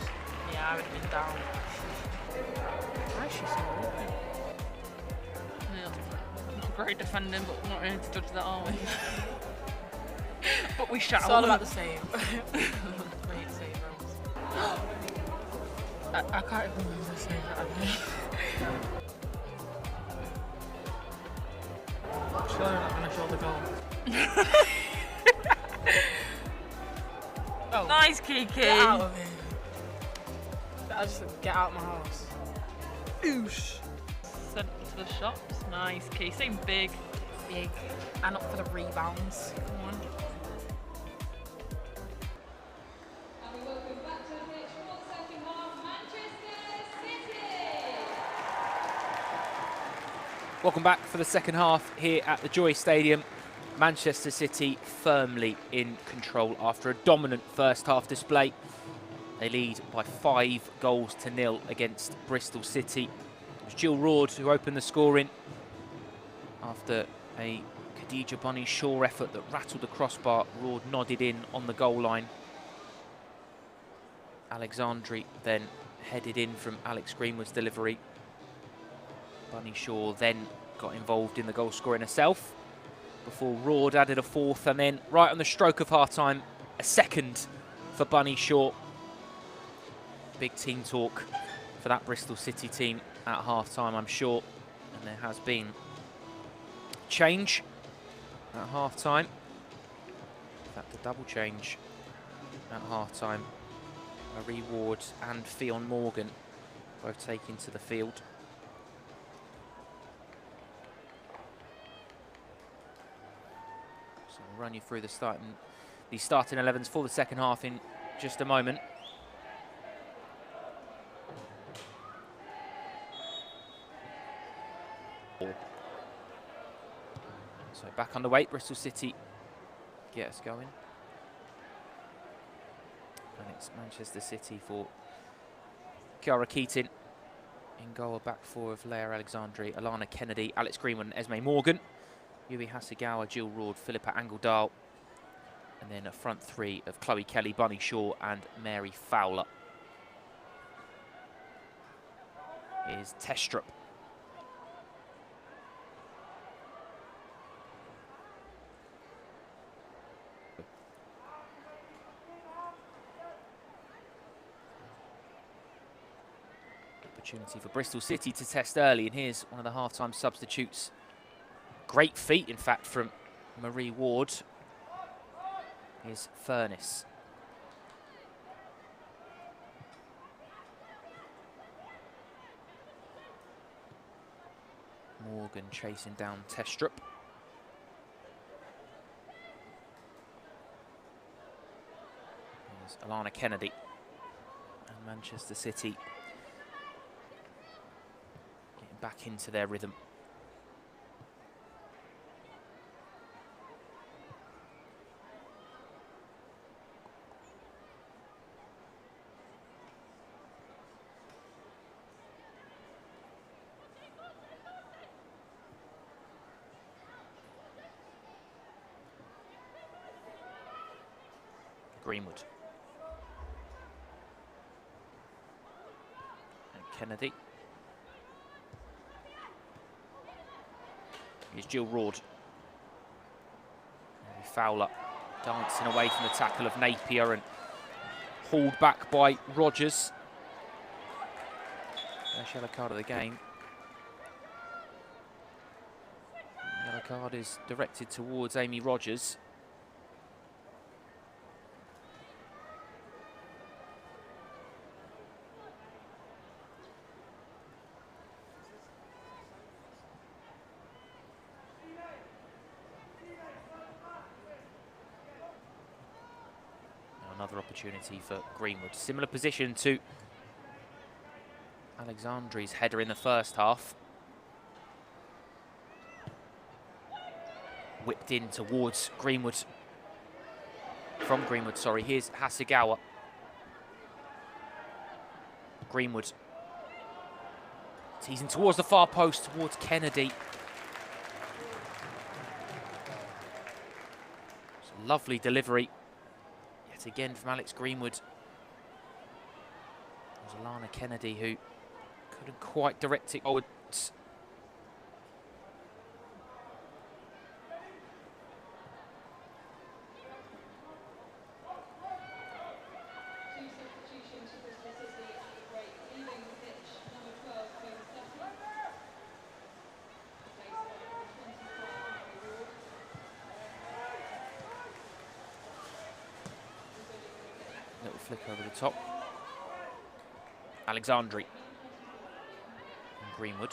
Yeah, I would have been down. Why is she so open? Yeah, great defending, but we're not ready to judge that, are we? But we shall. It's all about the same. Great save, Rose. I can't even remember the save that I made. Sure, they're not going to show the goal. Oh. Nice, Kiki. Get out of here. I just said, get out of my house. Oosh. Sent to the shops. Nice, Kiki. Same big. Big. And up for the rebounds. Come on. Welcome back for the second half here at the Joy Stadium. Manchester City firmly in control after a dominant first half display. They lead by 5-0 against Bristol City. It was Jill Rord who opened the scoring after a Khadija Bunny Shaw effort that rattled the crossbar. Rord nodded in on the goal line. Alexandri then headed in from Alex Greenwood's delivery. Bunny Shaw then got involved in the goal scoring herself before Rord added a fourth, and then right on the stroke of half-time, a second for Bunny Shaw. Big team talk for that Bristol City team at half-time, I'm sure. And there has been change at half-time. In fact, a double change at half-time. Marie Ward and Fionn Morgan both taken to the field. So we'll run you through the starting 11s for the second half in just a moment. So back underway, Bristol City get us going. And it's Manchester City for Kiara Keating. In goal, a back four of Leah Alexandri, Alana Kennedy, Alex Greenwood and Esme Morgan. Yui Hasegawa, Jill Rord, Philippa Angeldal. And then a front three of Chloe Kelly, Bunny Shaw and Mary Fowler. Is Testrup. Opportunity for Bristol City to test early, and here's one of the half-time substitutes. Great feat, in fact, from Marie Ward. Here's Furness. Morgan chasing down Testrup. Here's Alana Kennedy. And Manchester City getting back into their rhythm. Greenwood. And Kennedy. Here's Jill Rord. And Fowler dancing away from the tackle of Napier and hauled back by Rogers. First yellow card of the game. Yellow card is directed towards Amy Rogers. Another opportunity for Greenwood. Similar position to Alexandri's header in the first half. Whipped in towards Greenwood. From Greenwood, sorry. Here's Hasegawa. Greenwood. Teasing towards the far post, towards Kennedy. It's a lovely delivery. Again from Alex Greenwood. It was Alana Kennedy who couldn't quite direct it forwards. Little flick over the top. Alexandri. And Greenwood.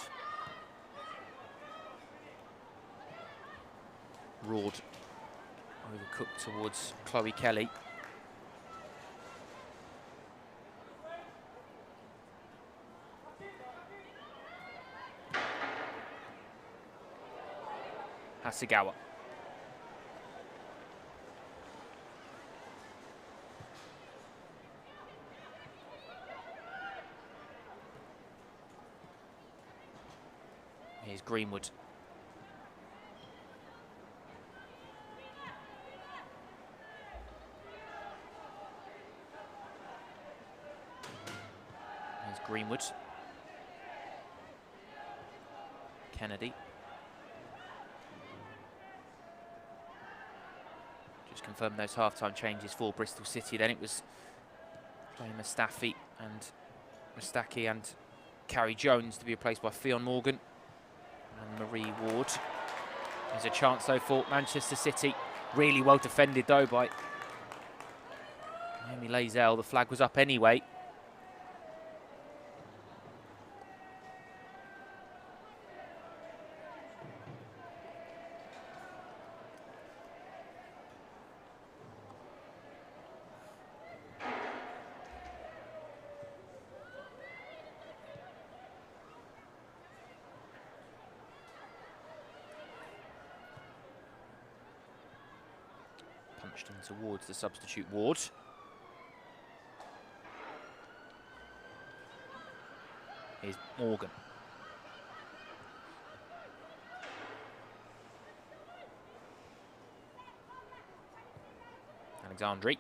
Rord. Overcooked towards Chloe Kelly. Hasegawa. Here's Greenwood. Here's Greenwood. Kennedy. Just confirmed those half-time changes for Bristol City. Then it was playing Mustaki and Carrie Jones to be replaced by Fionn Morgan and Marie Ward. There's a chance though for Manchester City. Really well defended though by Naomi Lazell. The flag was up anyway. Punched in towards the substitute Ward. Here's Morgan. Alexandri.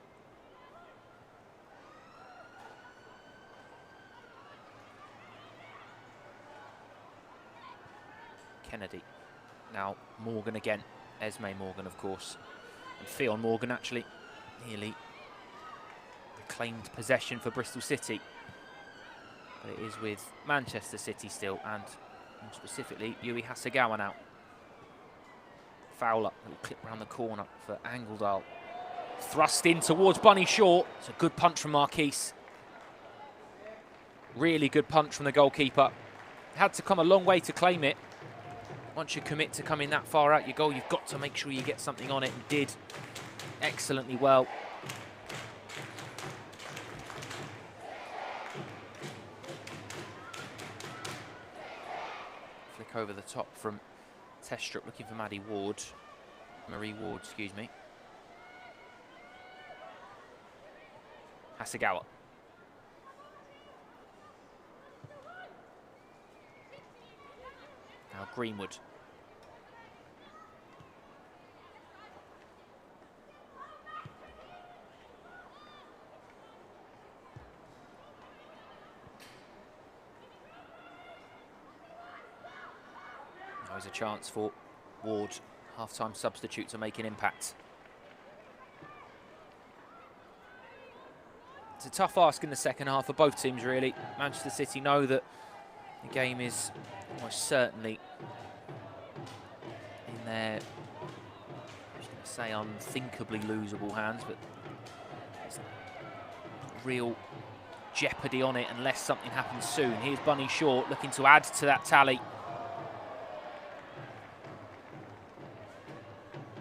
Kennedy. Now Morgan again. Esme Morgan, of course. And Fionn Morgan actually nearly reclaimed possession for Bristol City. But it is with Manchester City still, and more specifically, Yui Hasegawa now. Fowler, little clip round the corner for Angledal. Thrust in towards Bunny Shaw. It's a good punch from Marquise. Really good punch from the goalkeeper. Had to come a long way to claim it. Once you commit to coming that far out your goal, you've got to make sure you get something on it, and did excellently well. Flick over the top from Testrup, looking for Marie Ward, excuse me. Hasegawa. Now Greenwood. There's a chance for Ward, half-time substitute, to make an impact. It's a tough ask in the second half for both teams, really. Manchester City know that the game is almost certainly in their, I was going to say unthinkably losable hands, but there's real jeopardy on it unless something happens soon. Here's Bunny Shaw looking to add to that tally.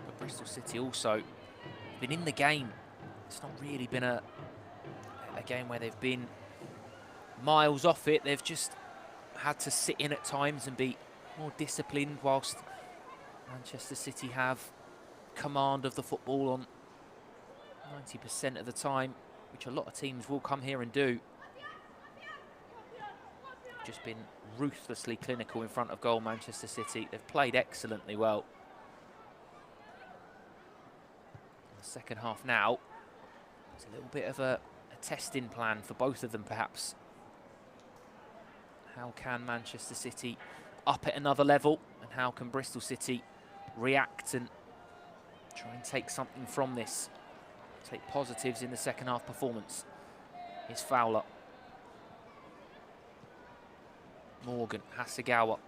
But Bristol City also been in the game. It's not really been a game where they've been miles off it. They've just had to sit in at times and be more disciplined, whilst Manchester City have command of the football on 90% of the time, which a lot of teams will come here and do. Just been ruthlessly clinical in front of goal, Manchester City. They've played excellently well. In the second half now, it's a little bit of a testing plan for both of them, perhaps. How can Manchester City up at another level, and how can Bristol City react and try and take something from this, take positives in the second half performance? Here's Fowler. Morgan, Hasegawa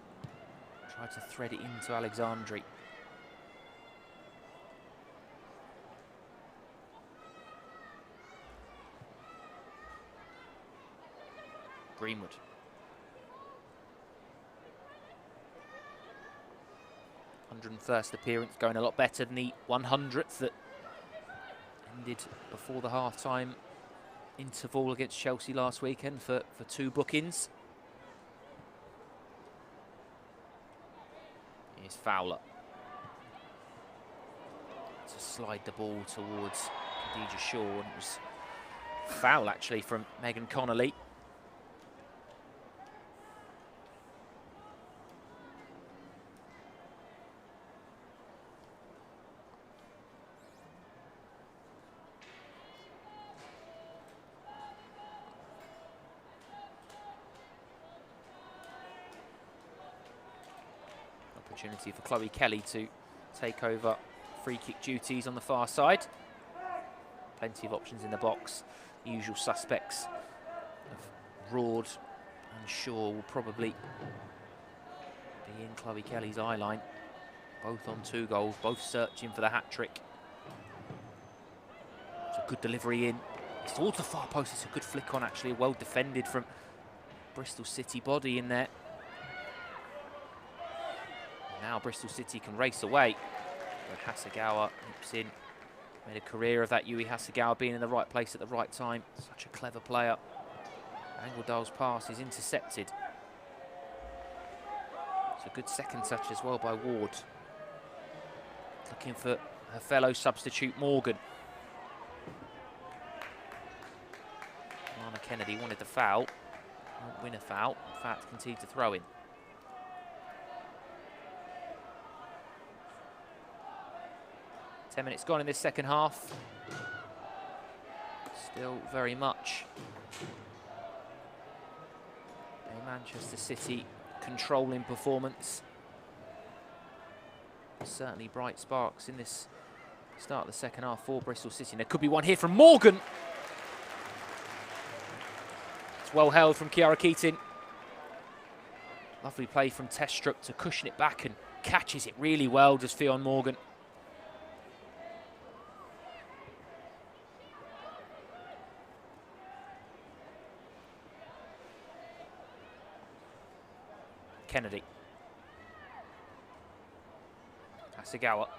tried to thread it into Alexandri. Greenwood. #101st appearance, going a lot better than the 100th that ended before the half-time interval against Chelsea last weekend for 2 bookings. Here's Fowler. To slide the ball towards Khadija Shaw, and it was foul actually from Megan Connolly. Opportunity for Chloe Kelly to take over free kick duties on the far side. Plenty of options in the box. Usual suspects of Roord and Shaw will probably be in Chloe Kelly's eye line. Both on 2 goals, both searching for the hat-trick. It's a good delivery in. It's towards the far post. It's a good flick on, actually. Well defended from Bristol City body in there. Now Bristol City can race away. But Hasegawa nips in. Made a career of that, Yui Hasegawa, being in the right place at the right time. Such a clever player. Angledal's pass is intercepted. It's a good second touch as well by Ward. Looking for her fellow substitute Morgan. Lana Kennedy wanted the foul. Won't win a foul. In fact, concede to throw in. Ten minutes gone in this second half. Still very much a Manchester City controlling performance. Certainly bright sparks in this start of the second half for Bristol City. And there could be one here from Morgan. It's well held from Kiara Keating. Lovely play from Testrup to cushion it back and catches it really well, does Fionn Morgan. Kennedy. Hasegawa.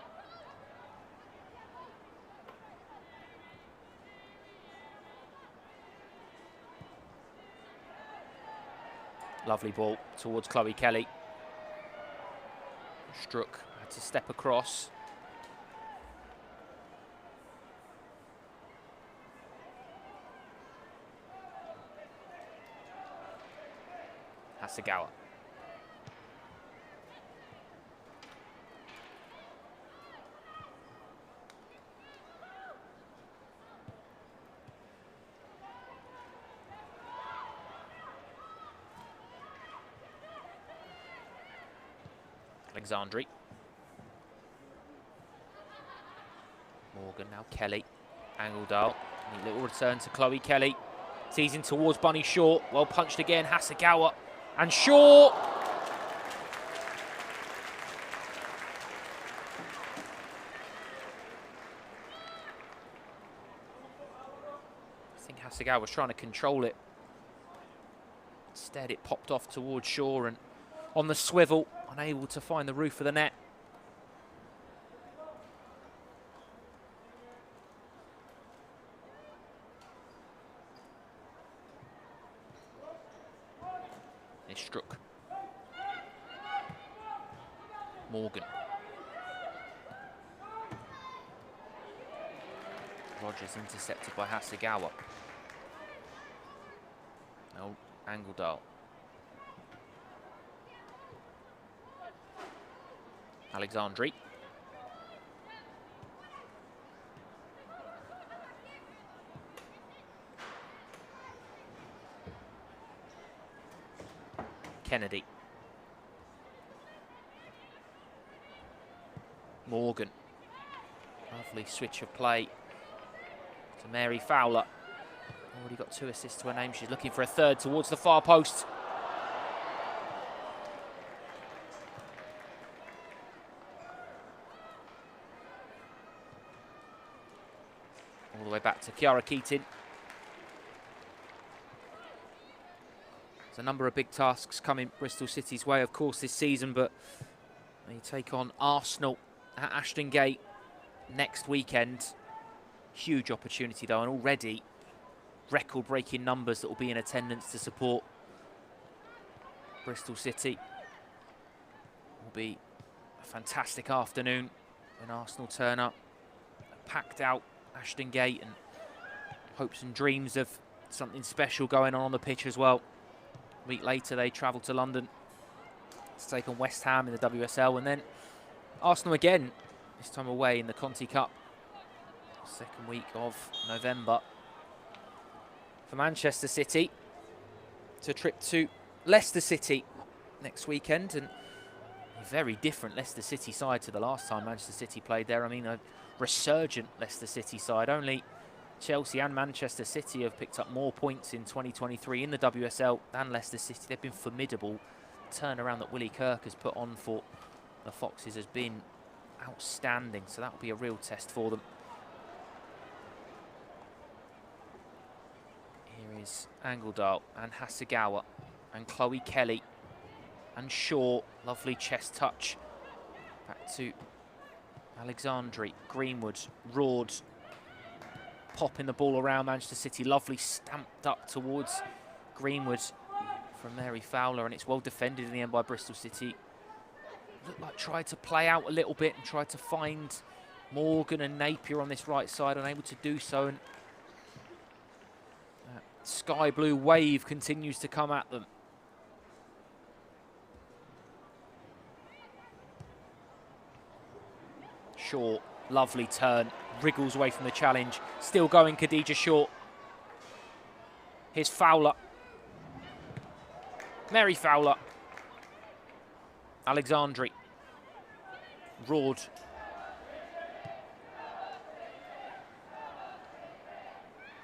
Lovely ball towards Chloe Kelly. Struck had to step across. Hasegawa. Alexandri. Morgan, now Kelly. Angledal. Neat little return to Chloe Kelly. Teasing towards Bunny Shaw. Well punched again. Hasegawa. And Shaw. I think Hasegawa was trying to control it. Instead, it popped off towards Shaw and on the swivel, unable to find the roof of the net. It's struck. Morgan. Rogers intercepted by Hasegawa. Now Angledal. Alexandri. Kennedy. Morgan. Lovely switch of play to Mary Fowler. Already got 2 assists to her name. She's looking for a third towards the far post. All the way back to Kiara Keating. There's a number of big tasks coming Bristol City's way, of course, this season, but they take on Arsenal at Ashton Gate next weekend. Huge opportunity, though, and already record-breaking numbers that will be in attendance to support Bristol City. It will be a fantastic afternoon when Arsenal turn up. A packed out Ashton Gate, and hopes and dreams of something special going on the pitch as well. A week later, they travel to London to take on West Ham in the WSL, and then Arsenal again, this time away in the Conti Cup. Second week of November. For Manchester City, it's a trip to Leicester City next weekend, and a very different Leicester City side to the last time Manchester City played there. I mean, a resurgent Leicester City side. Only Chelsea and Manchester City have picked up more points in 2023 in the WSL than Leicester City. They've been formidable. The turnaround that Willie Kirk has put on for the Foxes has been outstanding, so that will be a real test for them. Here is Angledal and Hasegawa and Chloe Kelly and Shaw. Lovely chest touch. Back to Alexandri, Greenwood, Rord. Popping the ball around Manchester City. Lovely stamped up towards Greenwood from Mary Fowler, and it's well defended in the end by Bristol City. Looked like tried to play out a little bit and tried to find Morgan and Napier on this right side, unable to do so. And sky blue wave continues to come at them. Shaw, lovely turn, wriggles away from the challenge. Still going, Khadija Shaw. Here's Fowler. Mary Fowler. Alexandri. Rord.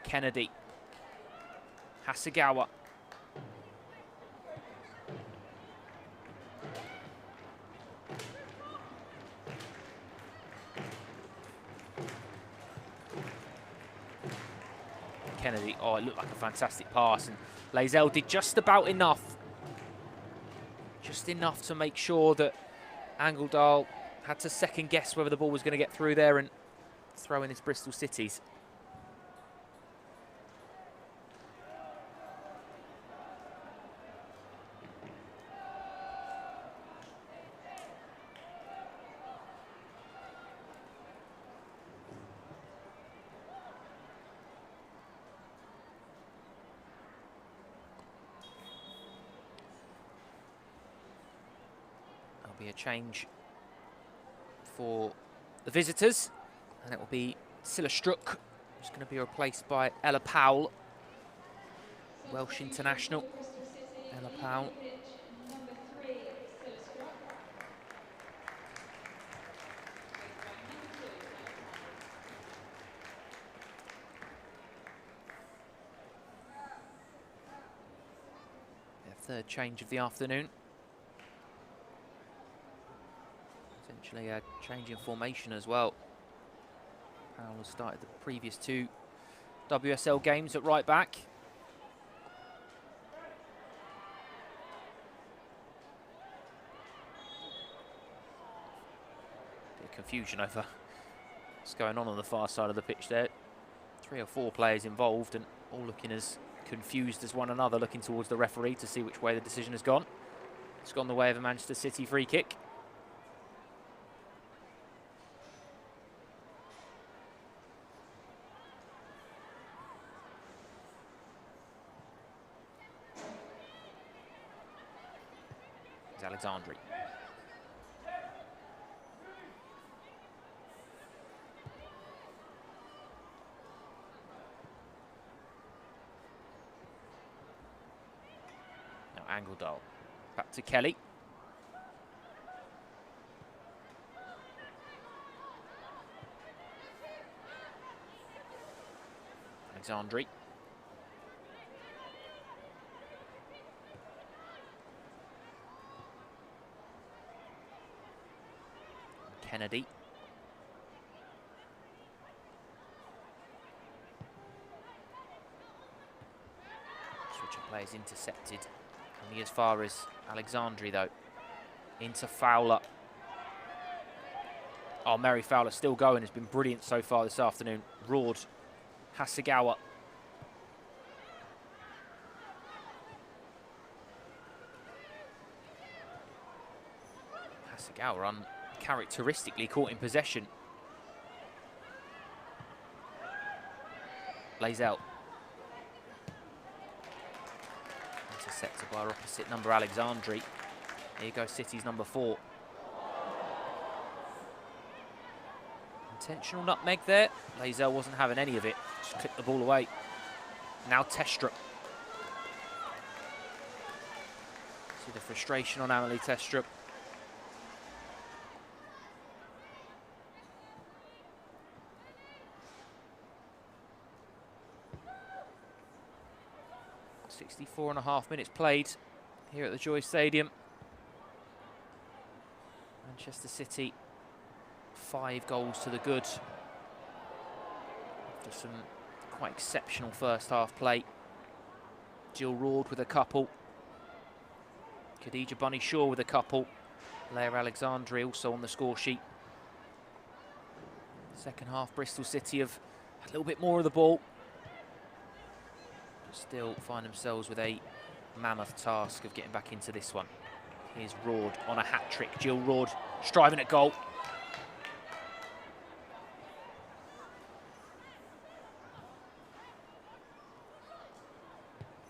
Kennedy. Hasegawa. Kennedy, oh, it looked like a fantastic pass, and Lazell did just about enough. Just enough to make sure that Angledal had to second guess whether the ball was going to get through there and throw in this Bristol City's. Be a change for the visitors, and it will be Scylla Struck, who's going to be replaced by Ella Powell, Welsh international. Ella Powell. Their third change of the afternoon. Potentially a change in formation as well. Powell has started the previous two WSL games at right back. Bit of confusion over what's going on the far side of the pitch there. 3 or 4 players involved and all looking as confused as one another, looking towards the referee to see which way the decision has gone. It's gone the way of a Manchester City free kick. Alexandri. Now Angledal. Back to Kelly. Alexandri. Kennedy. Switch of players intercepted. Only as far as Alexandri though. Into Fowler. Oh, Mary Fowler still going. Has been brilliant so far this afternoon. Rord. Hasegawa. Hasegawa uncharacteristically caught in possession. Lazell. Intercepted by our opposite number, Alexandri. Here goes City's number 4. Intentional nutmeg there. Lazell wasn't having any of it. Just clipped the ball away. Now Testrup. See the frustration on Amelie Testrup. 64.5 minutes played here at the Joy Stadium. Manchester City, 5 goals to the good. After some quite exceptional first half play. Jill Roord with a couple. Khadija Bunny-Shaw with a couple. Leah Alexandri also on the score sheet. Second half, Bristol City have had a little bit more of the ball, but still find themselves with a mammoth task of getting back into this one. Here's Roord on a hat-trick. Jill Roord striving at goal.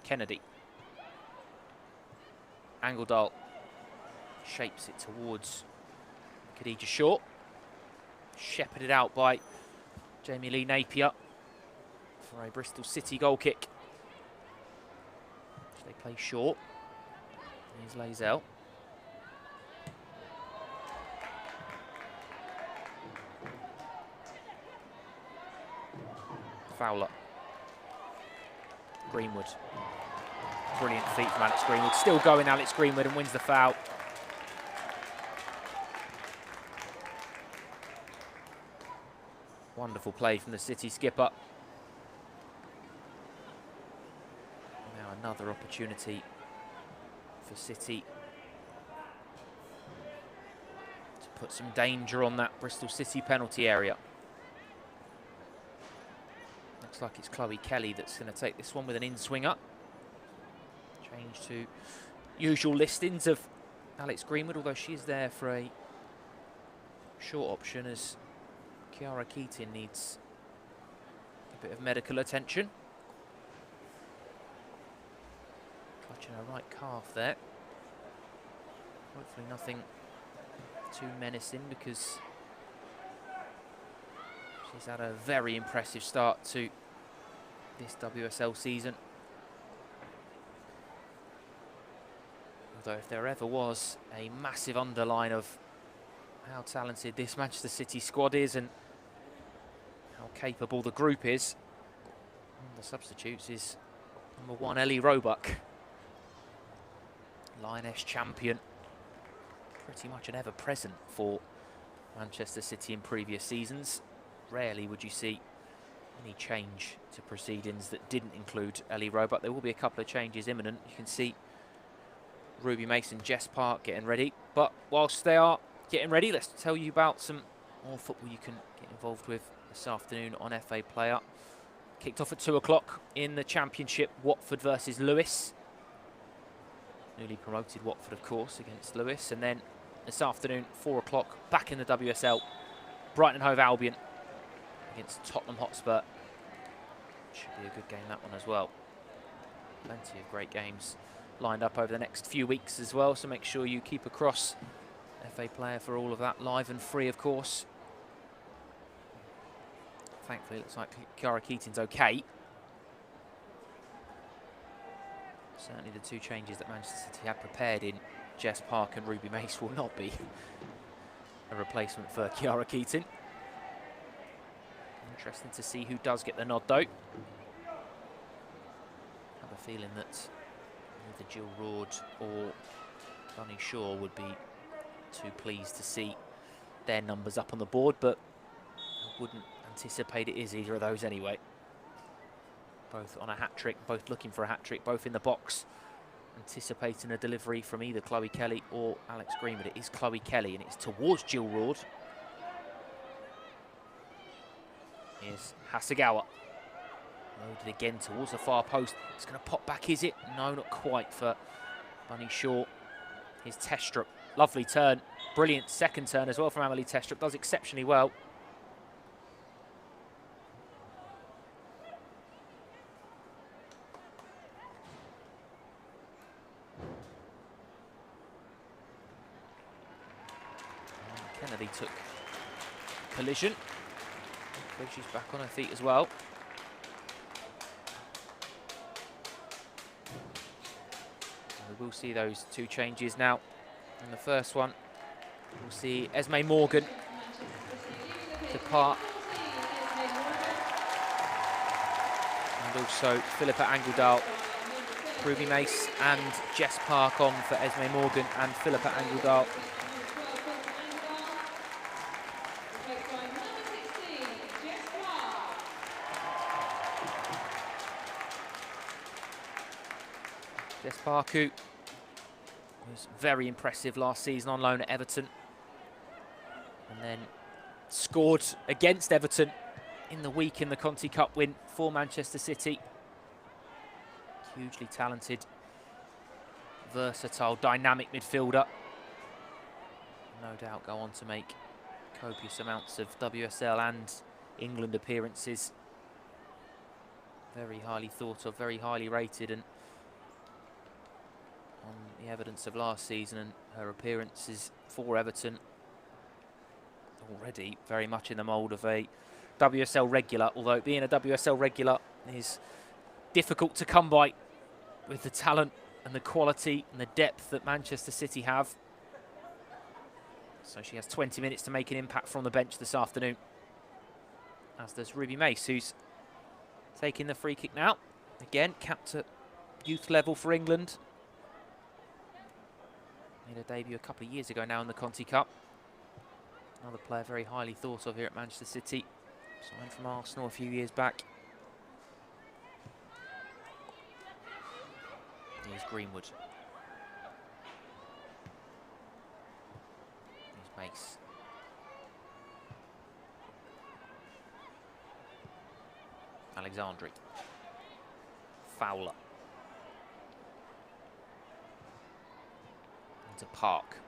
Kennedy. Angeldal shapes it towards Khadija Shaw. Shepherded out by Jamie Lee Napier for a Bristol City goal kick. They play short. Here's Lazell. Fowler. Greenwood. Brilliant feat from Alex Greenwood. Still going Alex Greenwood and wins the foul. Wonderful play from the City skipper. Now another opportunity for City to put some danger on that Bristol City penalty area. Looks like it's Chloe Kelly that's going to take this one with an in-swinger. Change to usual listings of Alex Greenwood, although she is there for a short option as Chiara Keating needs a bit of medical attention. Clutching her right calf there. Hopefully nothing too menacing, because she's had a very impressive start to this WSL season. Although if there ever was a massive underline of how talented this Manchester City squad is and how capable the group is, the substitutes is number 1 Ellie Roebuck, Lioness champion, pretty much an ever-present for Manchester City in previous seasons. Rarely would you see any change to proceedings that didn't include Ellie Roebuck. There will be a couple of changes imminent. You can see Ruby Mason, Jess Park getting ready, but whilst they are getting ready, let's tell you about some more football you can get involved with this afternoon on FA Player. Kicked off at 2 o'clock in the Championship, Watford versus Lewis. Newly promoted Watford, of course, against Lewis. And then this afternoon, 4 o'clock, back in the WSL, Brighton Hove Albion against Tottenham Hotspur. Should be a good game, that one as well. Plenty of great games lined up over the next few weeks as well, so make sure you keep across FA Player for all of that, live and free, of course. Thankfully, it looks like Chiara Keating's okay. Certainly the 2 changes that Manchester City had prepared in Jess Park and Ruby Mace will not be a replacement for Chiara Keating. Interesting to see who does get the nod, though. I have a feeling that either Jill Roord or Bunny Shaw would be too pleased to see their numbers up on the board, but I wouldn't anticipate it is either of those anyway. Both on a hat-trick, both looking for a hat-trick, both in the box, anticipating a delivery from either Chloe Kelly or Alex Greenwood. It is Chloe Kelly, and it's towards Jill Roord. Here's Hasegawa. Loaded again towards the far post. It's going to pop back, is it? No, not quite for Bunny Shaw. Here's Testrup. Lovely turn. Brilliant second turn as well from Amelie Testrup. Does exceptionally well. Kennedy took collision. But she's back on her feet as well. We will see those 2 changes now. In the first one, we'll see Esme Morgan depart. And also Philippa Angeldal Ruby Mace and Jess Park on for Esme Morgan and Philippa Angledal. Jess Park, who was very impressive last season on loan at Everton, and then scored against Everton in the week in the Conti Cup win for Manchester City. Hugely talented, versatile, dynamic midfielder. No doubt go on to make copious amounts of WSL and England appearances. Very highly thought of, very highly rated, and on the evidence of last season and her appearances for Everton, already very much in the mould of a WSL regular, although being a WSL regular is difficult to come by with the talent and the quality and the depth that Manchester City have. So she has 20 minutes to make an impact from the bench this afternoon, as does Ruby Mace, who's taking the free kick now. Again, capped at youth level for England. Made her debut a couple of years ago now in the Conti Cup. Another player very highly thought of here at Manchester City. Signed from Arsenal a few years back. Here's Greenwood. Here's Mace. Alexandri. Fowler. Into Park.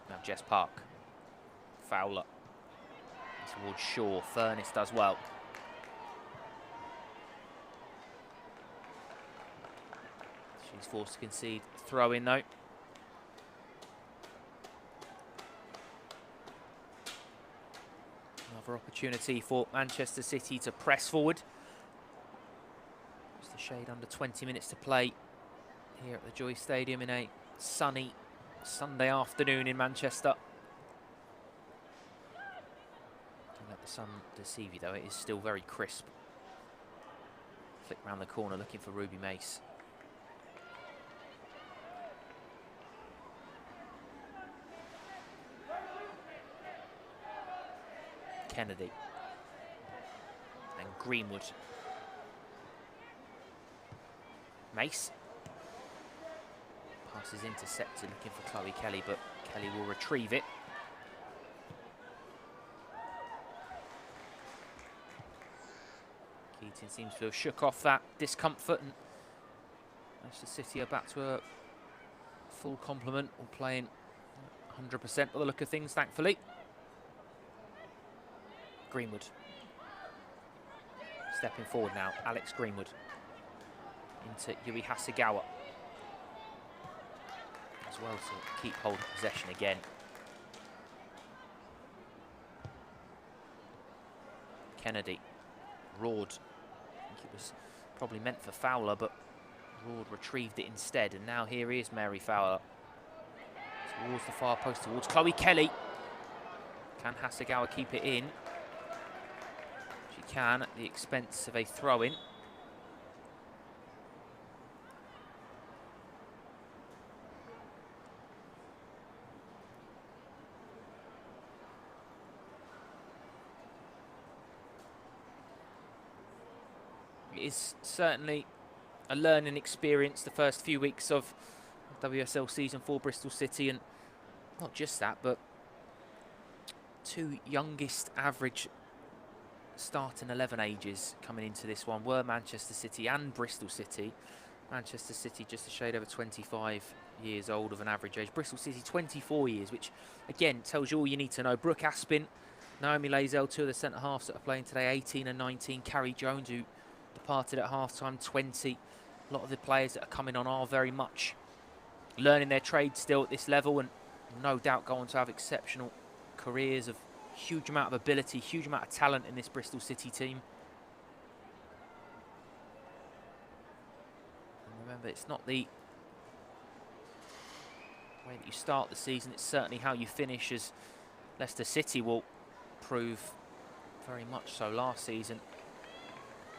Now Jess Park. Fowler. Towards Shaw. Furness does well. She's forced to concede. Throw in though. Another opportunity for Manchester City to press forward. Just a shade under 20 minutes to play here at the Joy Stadium in a sunny Sunday afternoon in Manchester. Don't let the sun deceive you though, it is still very crisp. Flick round the corner looking for Ruby Mace. Kennedy. And Greenwood. Mace. Pass is intercepted, looking for Chloe Kelly, but Kelly will retrieve it. Keating seems to have shook off that discomfort, and Manchester City are back to a full complement, all playing 100% by the look of things, thankfully. Greenwood. Stepping forward now, Alex Greenwood. Into Yui Hasegawa. As well to keep hold of possession again. Kennedy. Roard. I think it was probably meant for Fowler, but Roard retrieved it instead. And now here is Mary Fowler. Towards the far post, towards Chloe Kelly. Can Hasegawa keep it in? She can, at the expense of a throw-in. It is certainly a learning experience, the first few weeks of WSL season for Bristol City, and not just that, but two youngest average starting 11 ages coming into this one were Manchester City and Bristol City. Manchester City just a shade over 25 years old of an average age. Bristol City 24 years, which again tells you all you need to know. Brooke Aspin, Naomi Lazell, two of the centre halves that are playing today, 18 and 19. Carrie Jones, who departed at half-time, 20. A lot of the players that are coming on are very much learning their trade still at this level, and no doubt go on to have exceptional careers of huge amount of ability, huge amount of talent in this Bristol City team. And Remember, it's not the way that you start the season, it's certainly how you finish, as Leicester City will prove very much so last season.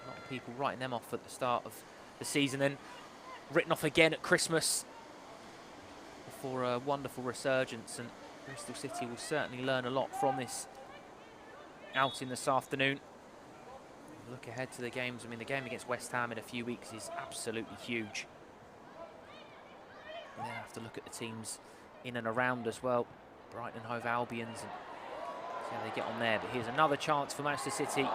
A lot of people writing them off at the start of the season, then written off again at Christmas before a wonderful resurgence, and Bristol City will certainly learn a lot from this outing this afternoon. Look ahead to the games. I mean, the game against West Ham in a few weeks is absolutely huge. And then have to look at the teams in and around as well. Brighton and Hove Albions, and see how they get on there. But here's another chance for Manchester City.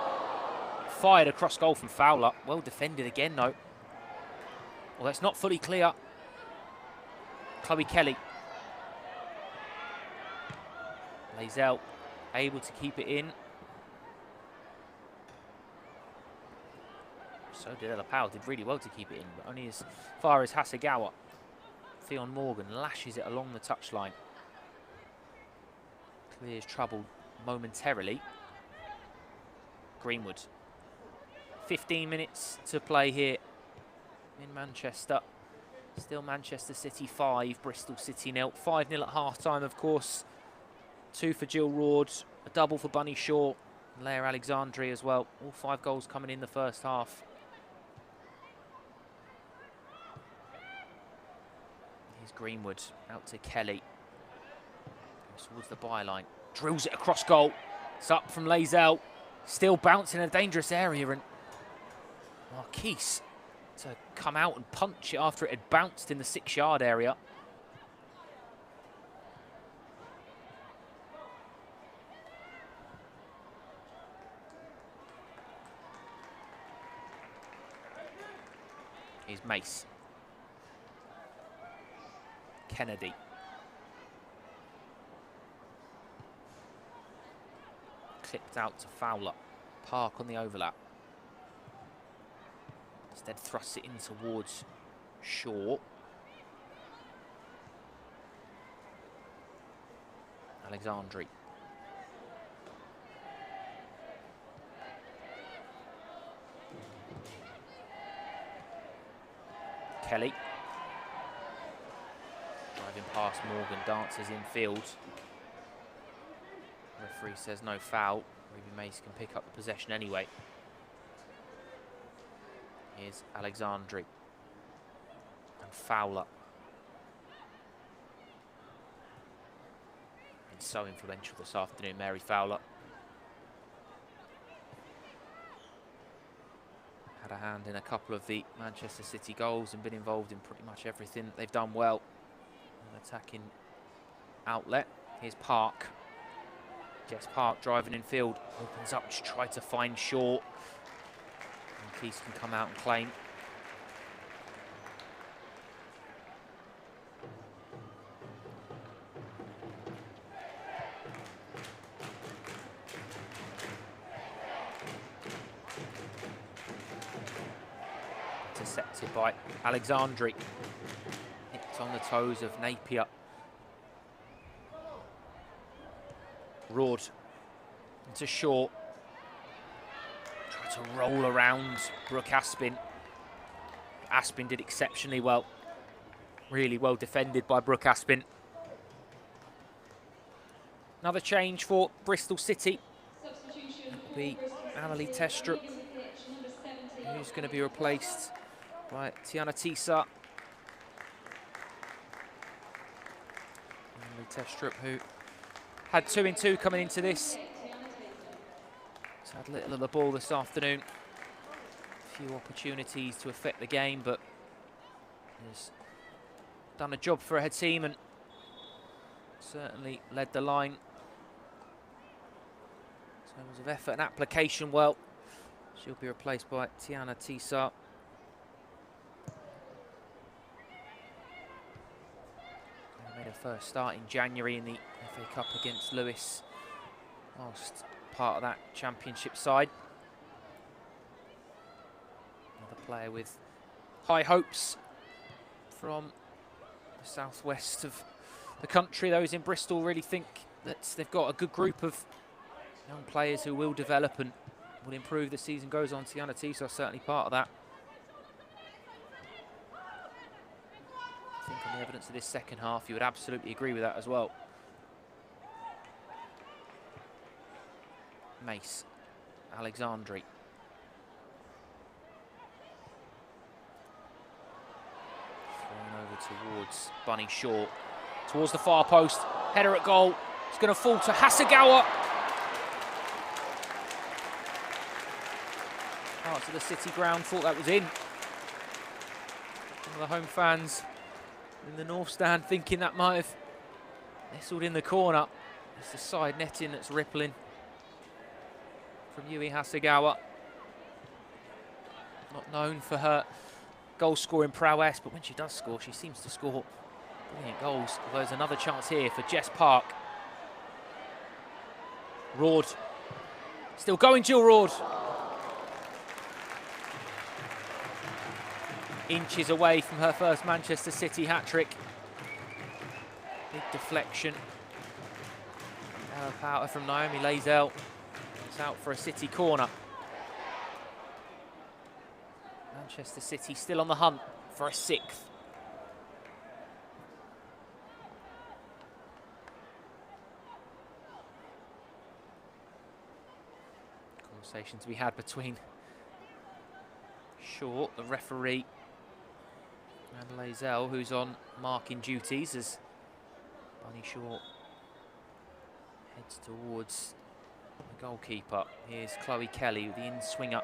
Fired across goal from Fowler. Well defended again, though. Well, that's not fully clear. Chloe Kelly. Lazell able to keep it in. So did Ella Powell, did really well to keep it in, but only as far as Hasegawa. Theon Morgan lashes it along the touchline. Clears trouble momentarily. Greenwood. 15 minutes to play here in Manchester. Still Manchester City 5, Bristol City 0. 5-0 at half-time, of course. 2 for Jill Ward, a double for Bunny Shaw, and Leia Alexandri as well. All 5 goals coming in the first half. Here's Greenwood out to Kelly. Goes towards the byline. Drills it across goal. It's up from Lazell. Still bouncing in a dangerous area, and Marquise to come out and punch it after it had bounced in the 6-yard area. Here's Mace. Kennedy. Clipped out to Fowler. Park on the overlap. Instead thrusts it in towards Shaw. Alexandri. Kelly. Driving past Morgan, dances infield. Referee says no foul. Ruby Mace can pick up the possession anyway. Here's Alexandri. And Fowler. Been so influential this afternoon, Mary Fowler. Had a hand in a couple of the Manchester City goals and been involved in pretty much everything they've done well. An attacking outlet. Here's Park. Jess Park driving in field. Opens up to try to find Shaw. And Keys can come out and claim. Intercepted by Alexandri. It's on the toes of Napier. Roard into Shaw. Try to roll around Brooke Aspin. Aspin did exceptionally well. Really well defended by Brooke Aspin. Another change for Bristol City. It'll be Annalie Testrup, who's going to be replaced by Tiana Tisa. Annalie Testrup, who had 2 in 2 coming into this. He's had little of the ball this afternoon. A few opportunities to affect the game, but has done a job for her team and certainly led the line in terms of effort and application well. She'll be replaced by Tiana Tisa. Made her first start in January in the FA Cup against Lewis, whilst part of that championship side. Another player with high hopes from the southwest of the country. Those in Bristol really think that they've got a good group of young players who will develop and will improve the season goes on. Tiana Tisa certainly part of that. the evidence of this second half, you would absolutely agree with that as well. Mace, Alexandri. Thrown over towards Bunny Shaw. Towards the far post. Header at goal. It's going to fall to Hasegawa. Parts of the City ground thought that was in. Some of the home fans in the north stand thinking that might have nestled in the corner. It's the side netting that's rippling from Yui Hasegawa. Not known for her goal-scoring prowess, but when she does score, she seems to score brilliant goals. Although there's another chance here for Jess Park. Rord. Still going, Jill Rord. Inches away from her first Manchester City hat-trick. Big deflection. Arrow powder from Naomi Lazel. It's out for a City corner. Manchester City still on the hunt for a 6th. Conversation to be had between Shaw, the referee, and Lazel, who's on marking duties as Bunny Shaw heads towards the goalkeeper. Here's Chloe Kelly with the in-swinger.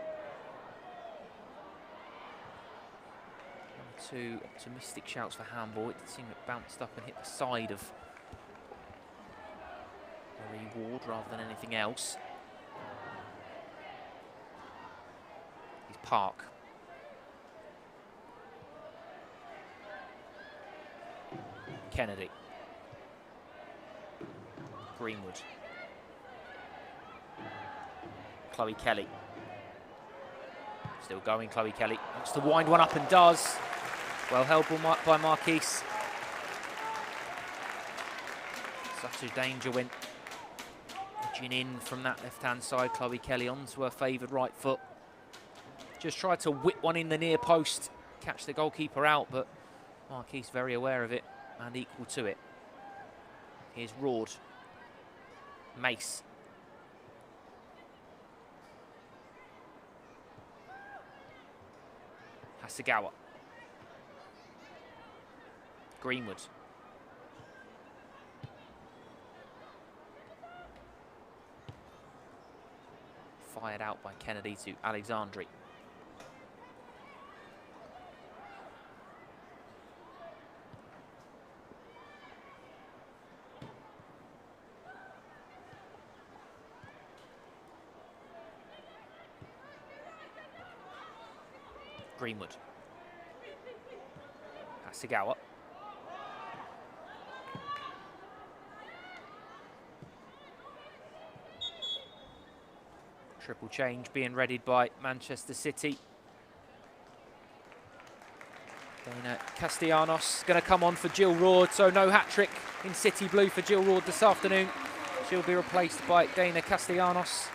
Two optimistic shouts for handball. It did seem it bounced up and hit the side of Marie Ward rather than anything else. He's Park. Kennedy. Greenwood. Chloe Kelly. Still going, Chloe Kelly. Wants to wind one up and does. Well held by Marquise. Such a danger when edging in from that left-hand side. Chloe Kelly onto her favoured right foot. Just tried to whip one in the near post. Catch the goalkeeper out, but Marquise very aware of it and equal to it. Here's Rord. Mace. Hasegawa. Greenwood. Fired out by Kennedy to Alexandri. Greenwood. Hasegawa. Triple change being readied by Manchester City. Dana Castellanos going to come on for Jill Rord, so no hat-trick in City Blue for Jill Rord this afternoon. She'll be replaced by Dana Castellanos.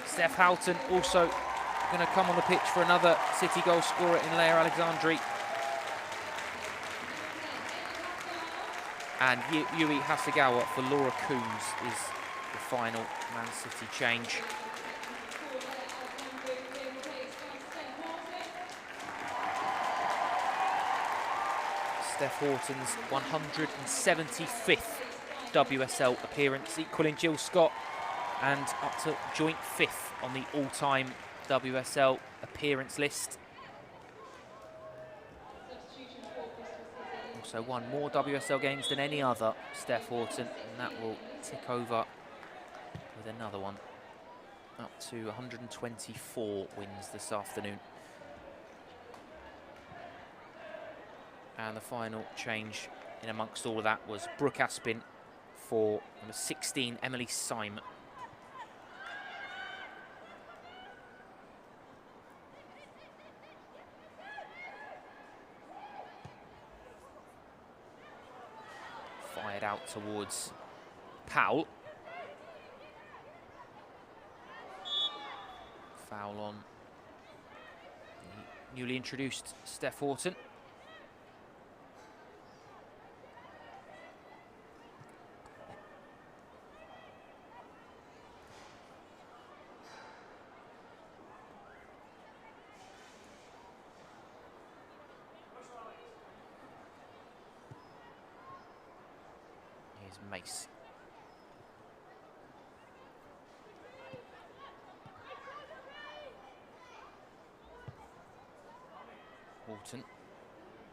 Steph Houghton also going to come on the pitch for another City goal scorer in Leia Alexandri. And Yui Hasegawa for Laura Coombs is the final Man City change. Steph Houghton's 175th WSL appearance, equaling Jill Scott, and up to joint 5th on the all-time WSL appearance list. Also won more WSL games than any other, Steph Houghton, and that will tick over with another one. Up to 124 wins this afternoon. And the final change in amongst all of that was Brooke Aspin for number 16, Emily Syme. Fired out towards Powell. Foul on the newly introduced Steph Houghton. It's Mace. Horton.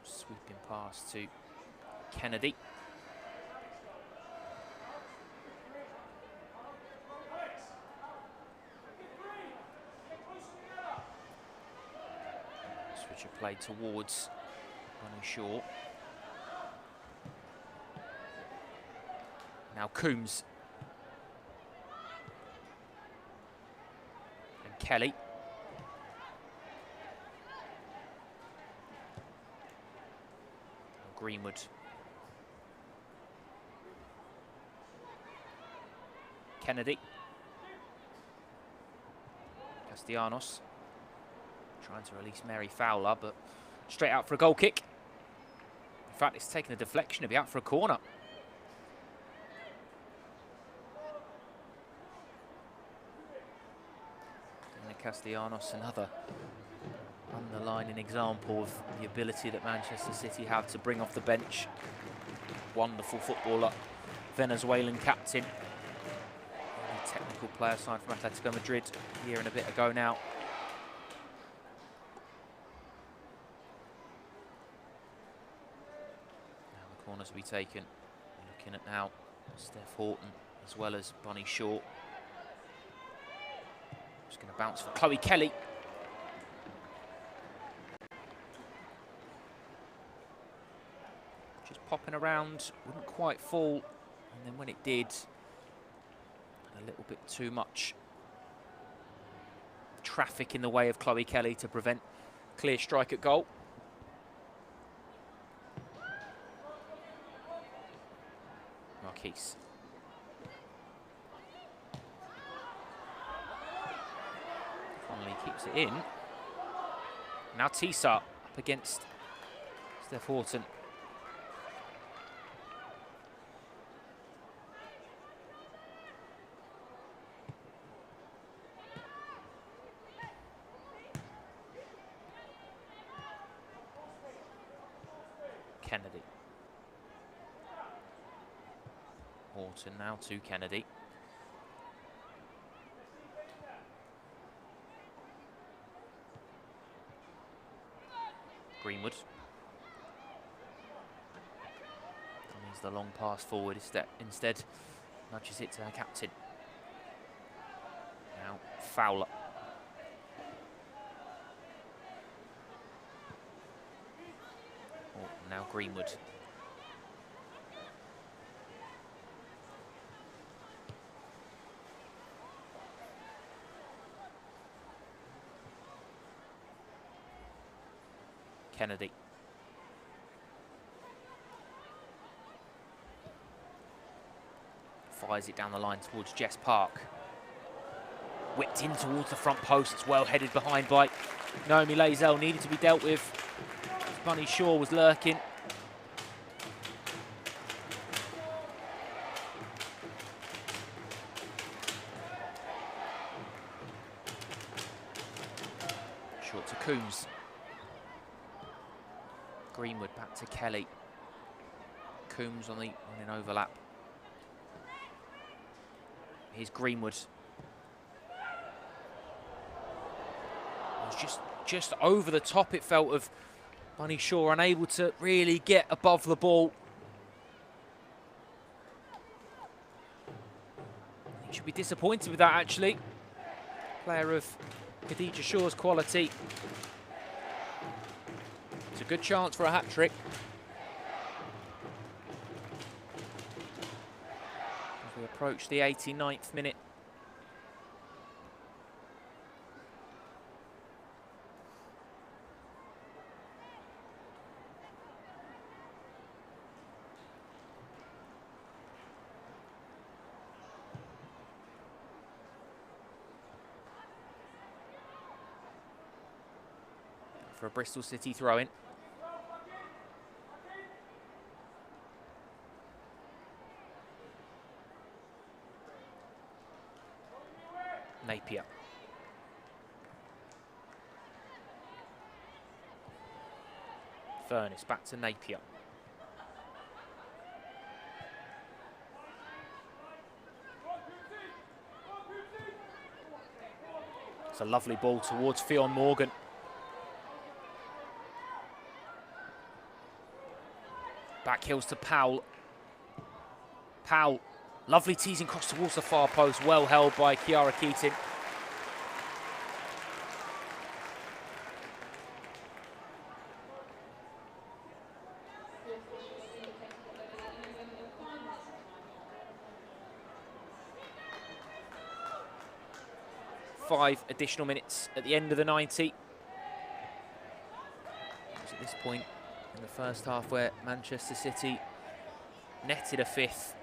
Sweeping pass to Kennedy. Switcher played towards Bunny Shaw. Now Coombs. And Kelly. And Greenwood. Kennedy. Castellanos. Trying to release Mary Fowler, but straight out for a goal kick. In fact, it's taken a deflection to be out for a corner. And Castellanos, another underlining example of the ability that Manchester City have to bring off the bench. Wonderful footballer, Venezuelan captain. Only technical player signed from Atletico Madrid a year and a bit ago now. Corners to be taken. Looking at now Steph Horton as well as Bunny Shaw. Just going to bounce for Chloe Kelly. Just popping around, wouldn't quite fall, and then when it did, a little bit too much traffic in the way of Chloe Kelly to prevent clear strike at goal. Marquise. Connolly keeps it in. Now Tisa up against Steph Horton. Kennedy. Horton now to Kennedy. Greenwood. Needs the long pass forward instead nudges it to her captain. Now Fowler. Horton now Greenwood. Kennedy. Fires it down the line towards Jess Park. Whipped in towards the front post. It's well headed behind by Naomi Lazell. Needed to be dealt with. Bunny Shaw was lurking. Short to Coombs. Greenwood back to Kelly. Coombs on an overlap. Here's Greenwood. It was just over the top, it felt, of Bunny Shaw, unable to really get above the ball. He should be disappointed with that, actually. Player of Khadija Shaw's quality. It's a good chance for a hat-trick. As we approach the 89th minute. For a Bristol City throw-in. Napier. Furness back to Napier. It's a lovely ball towards Fionn Morgan. Back heels to Powell. Powell, lovely teasing cross towards the far post, well held by Chiara Keating. Five additional minutes at the end of the 90. It was at this point in the first half where Manchester City netted a fifth.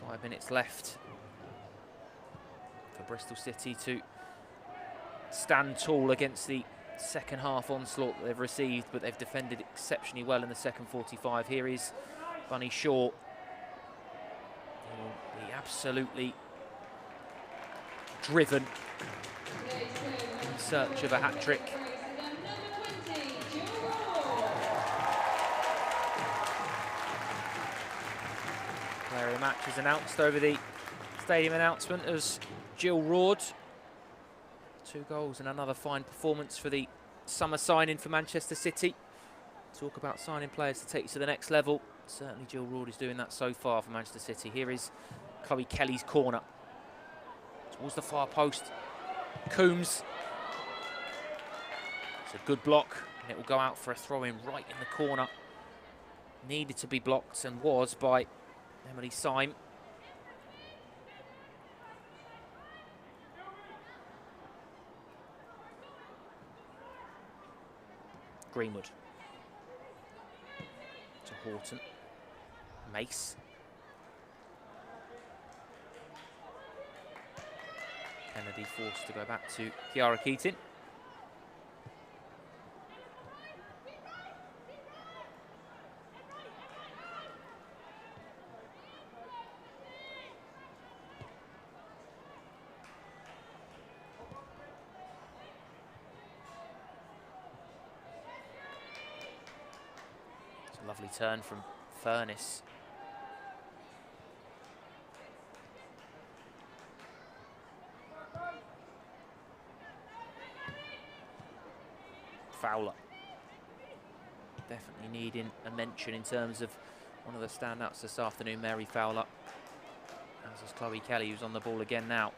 5 minutes left for Bristol City to stand tall against the second half onslaught that they've received, but they've defended exceptionally well in the second 45. Here is Bunny Shaw. He will be absolutely driven in search of a hat-trick. Player of the match is announced over the stadium announcement as Jill Roord. 2 goals and another fine performance for the summer signing for Manchester City. Talk about signing players to take you to the next level. Certainly Jill Roord is doing that so far for Manchester City. Here is Chloe Kelly's corner. Towards the far post. Coombs. It's a good block, and it will go out for a throw-in right in the corner. Needed to be blocked and was by Emily Syme. Greenwood. To Horton. Mace. Kennedy forced to go back to Chiara Keating. It's a lovely turn from Furness. Fowler. Definitely needing a mention in terms of one of the standouts this afternoon, Mary Fowler. As is Chloe Kelly, who's on the ball again now.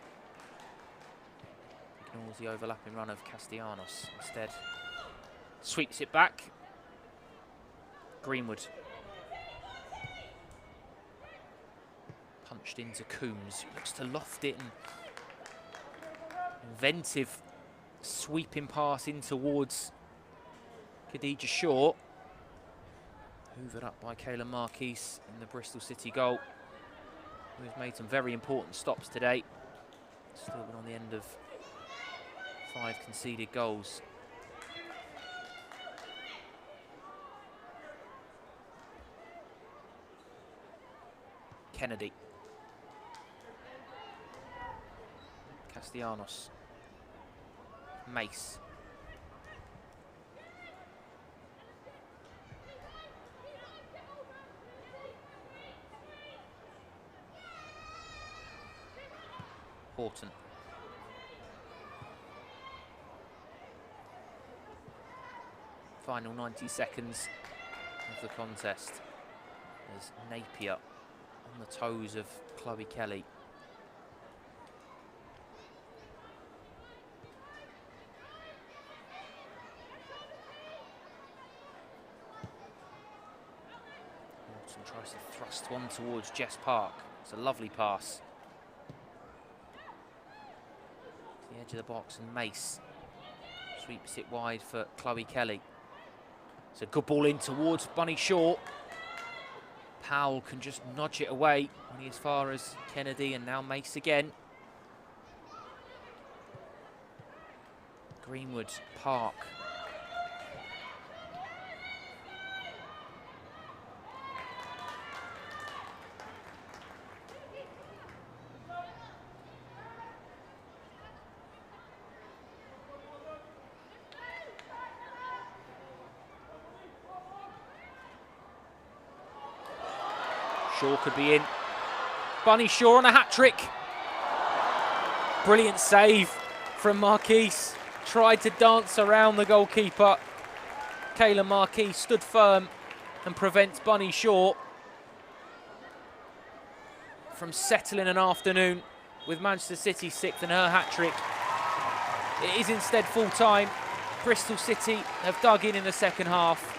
Ignores the overlapping run of Castellanos. Instead, sweeps it back. Greenwood. Punched into Coombs. Looks to loft it, and inventive sweeping pass in towards Khadija Shaw. Hoovered up by Kayla Marquise in the Bristol City goal, who's made some very important stops today. Still been on the end of 5 conceded goals. Kennedy. Castellanos. Mace. Horton. Final 90 seconds of the contest as Napier on the toes of Chloe Kelly. Horton tries to thrust one towards Jess Park. It's a lovely pass. The edge of the box, and Mace sweeps it wide for Chloe Kelly. It's a good ball in towards Bunny Shaw. Powell can just nudge it away only as far as Kennedy, and now Mace again. Greenwood, Park. Shaw could be in. Bunny Shaw on a hat-trick. Brilliant save from Marquise. Tried to dance around the goalkeeper. Kayla Marquise stood firm and prevents Bunny Shaw from settling an afternoon with Manchester City 6th and her hat-trick. It is instead full-time. Bristol City have dug in the second half.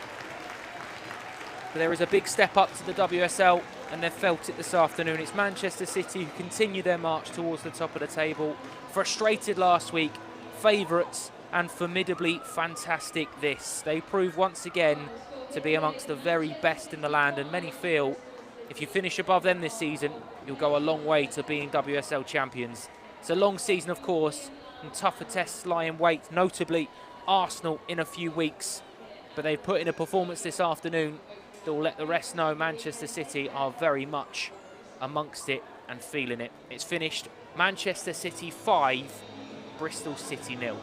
But there is a big step up to the WSL, and they've felt it this afternoon. It's Manchester City who continue their march towards the top of the table. Frustrated last week, favourites, and formidably fantastic this. They prove once again to be amongst the very best in the land, and many feel if you finish above them this season, you'll go a long way to being WSL champions. It's a long season, of course, and tougher tests lie in wait, notably Arsenal in a few weeks. But they've put in a performance this afternoon that will let the rest know Manchester City are very much amongst it and feeling it. It's finished Manchester City 5, Bristol City 0.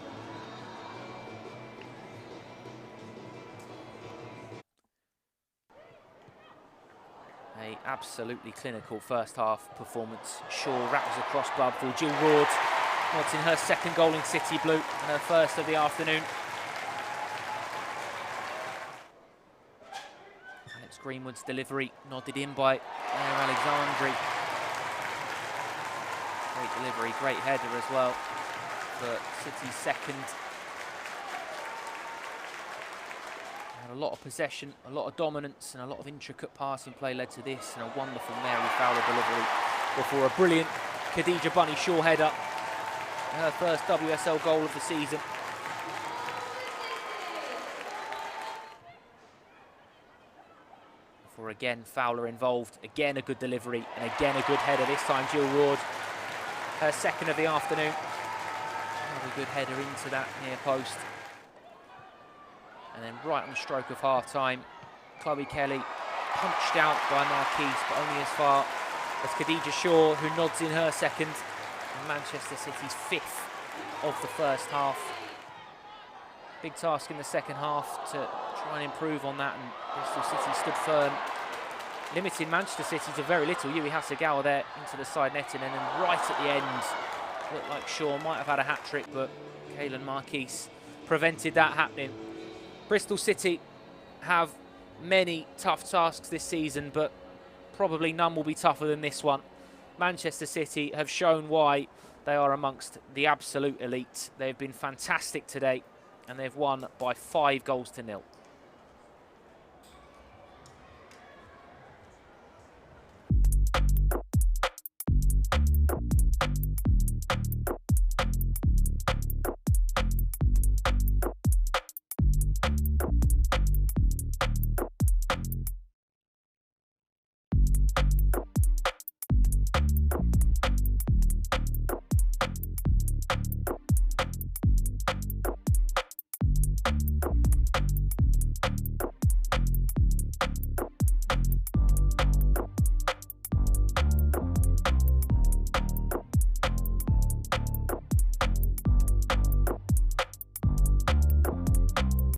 A absolutely clinical first half performance. Shaw rattles across blood for Jill Ward. Nods in her second goal in City Blue and her first of the afternoon. Alex Greenwood's delivery nodded in by Claire Alexandri. Great delivery, great header as well for City's second. A lot of possession, a lot of dominance, and a lot of intricate passing play led to this, and a wonderful Mary Fowler delivery before a brilliant Khadija Bunny Shaw header, her first WSL goal of the season. Before again Fowler involved, again a good delivery, and again a good header, this time Jill Ward, her second of the afternoon. Another good header into that near post. And then right on the stroke of half-time, Chloe Kelly punched out by Marquise, but only as far as Khadija Shaw, who nods in her second, and Manchester City's 5th of the first half. Big task in the second half to try and improve on that, and Bristol City stood firm, limiting Manchester City to very little. Yui Hasegawa there into the side netting, and then right at the end, looked like Shaw might have had a hat-trick, but Kaylan Marquise prevented that happening. Bristol City have many tough tasks this season, but probably none will be tougher than this one. Manchester City have shown why they are amongst the absolute elite. They've been fantastic today, and they've won by 5 goals to 0.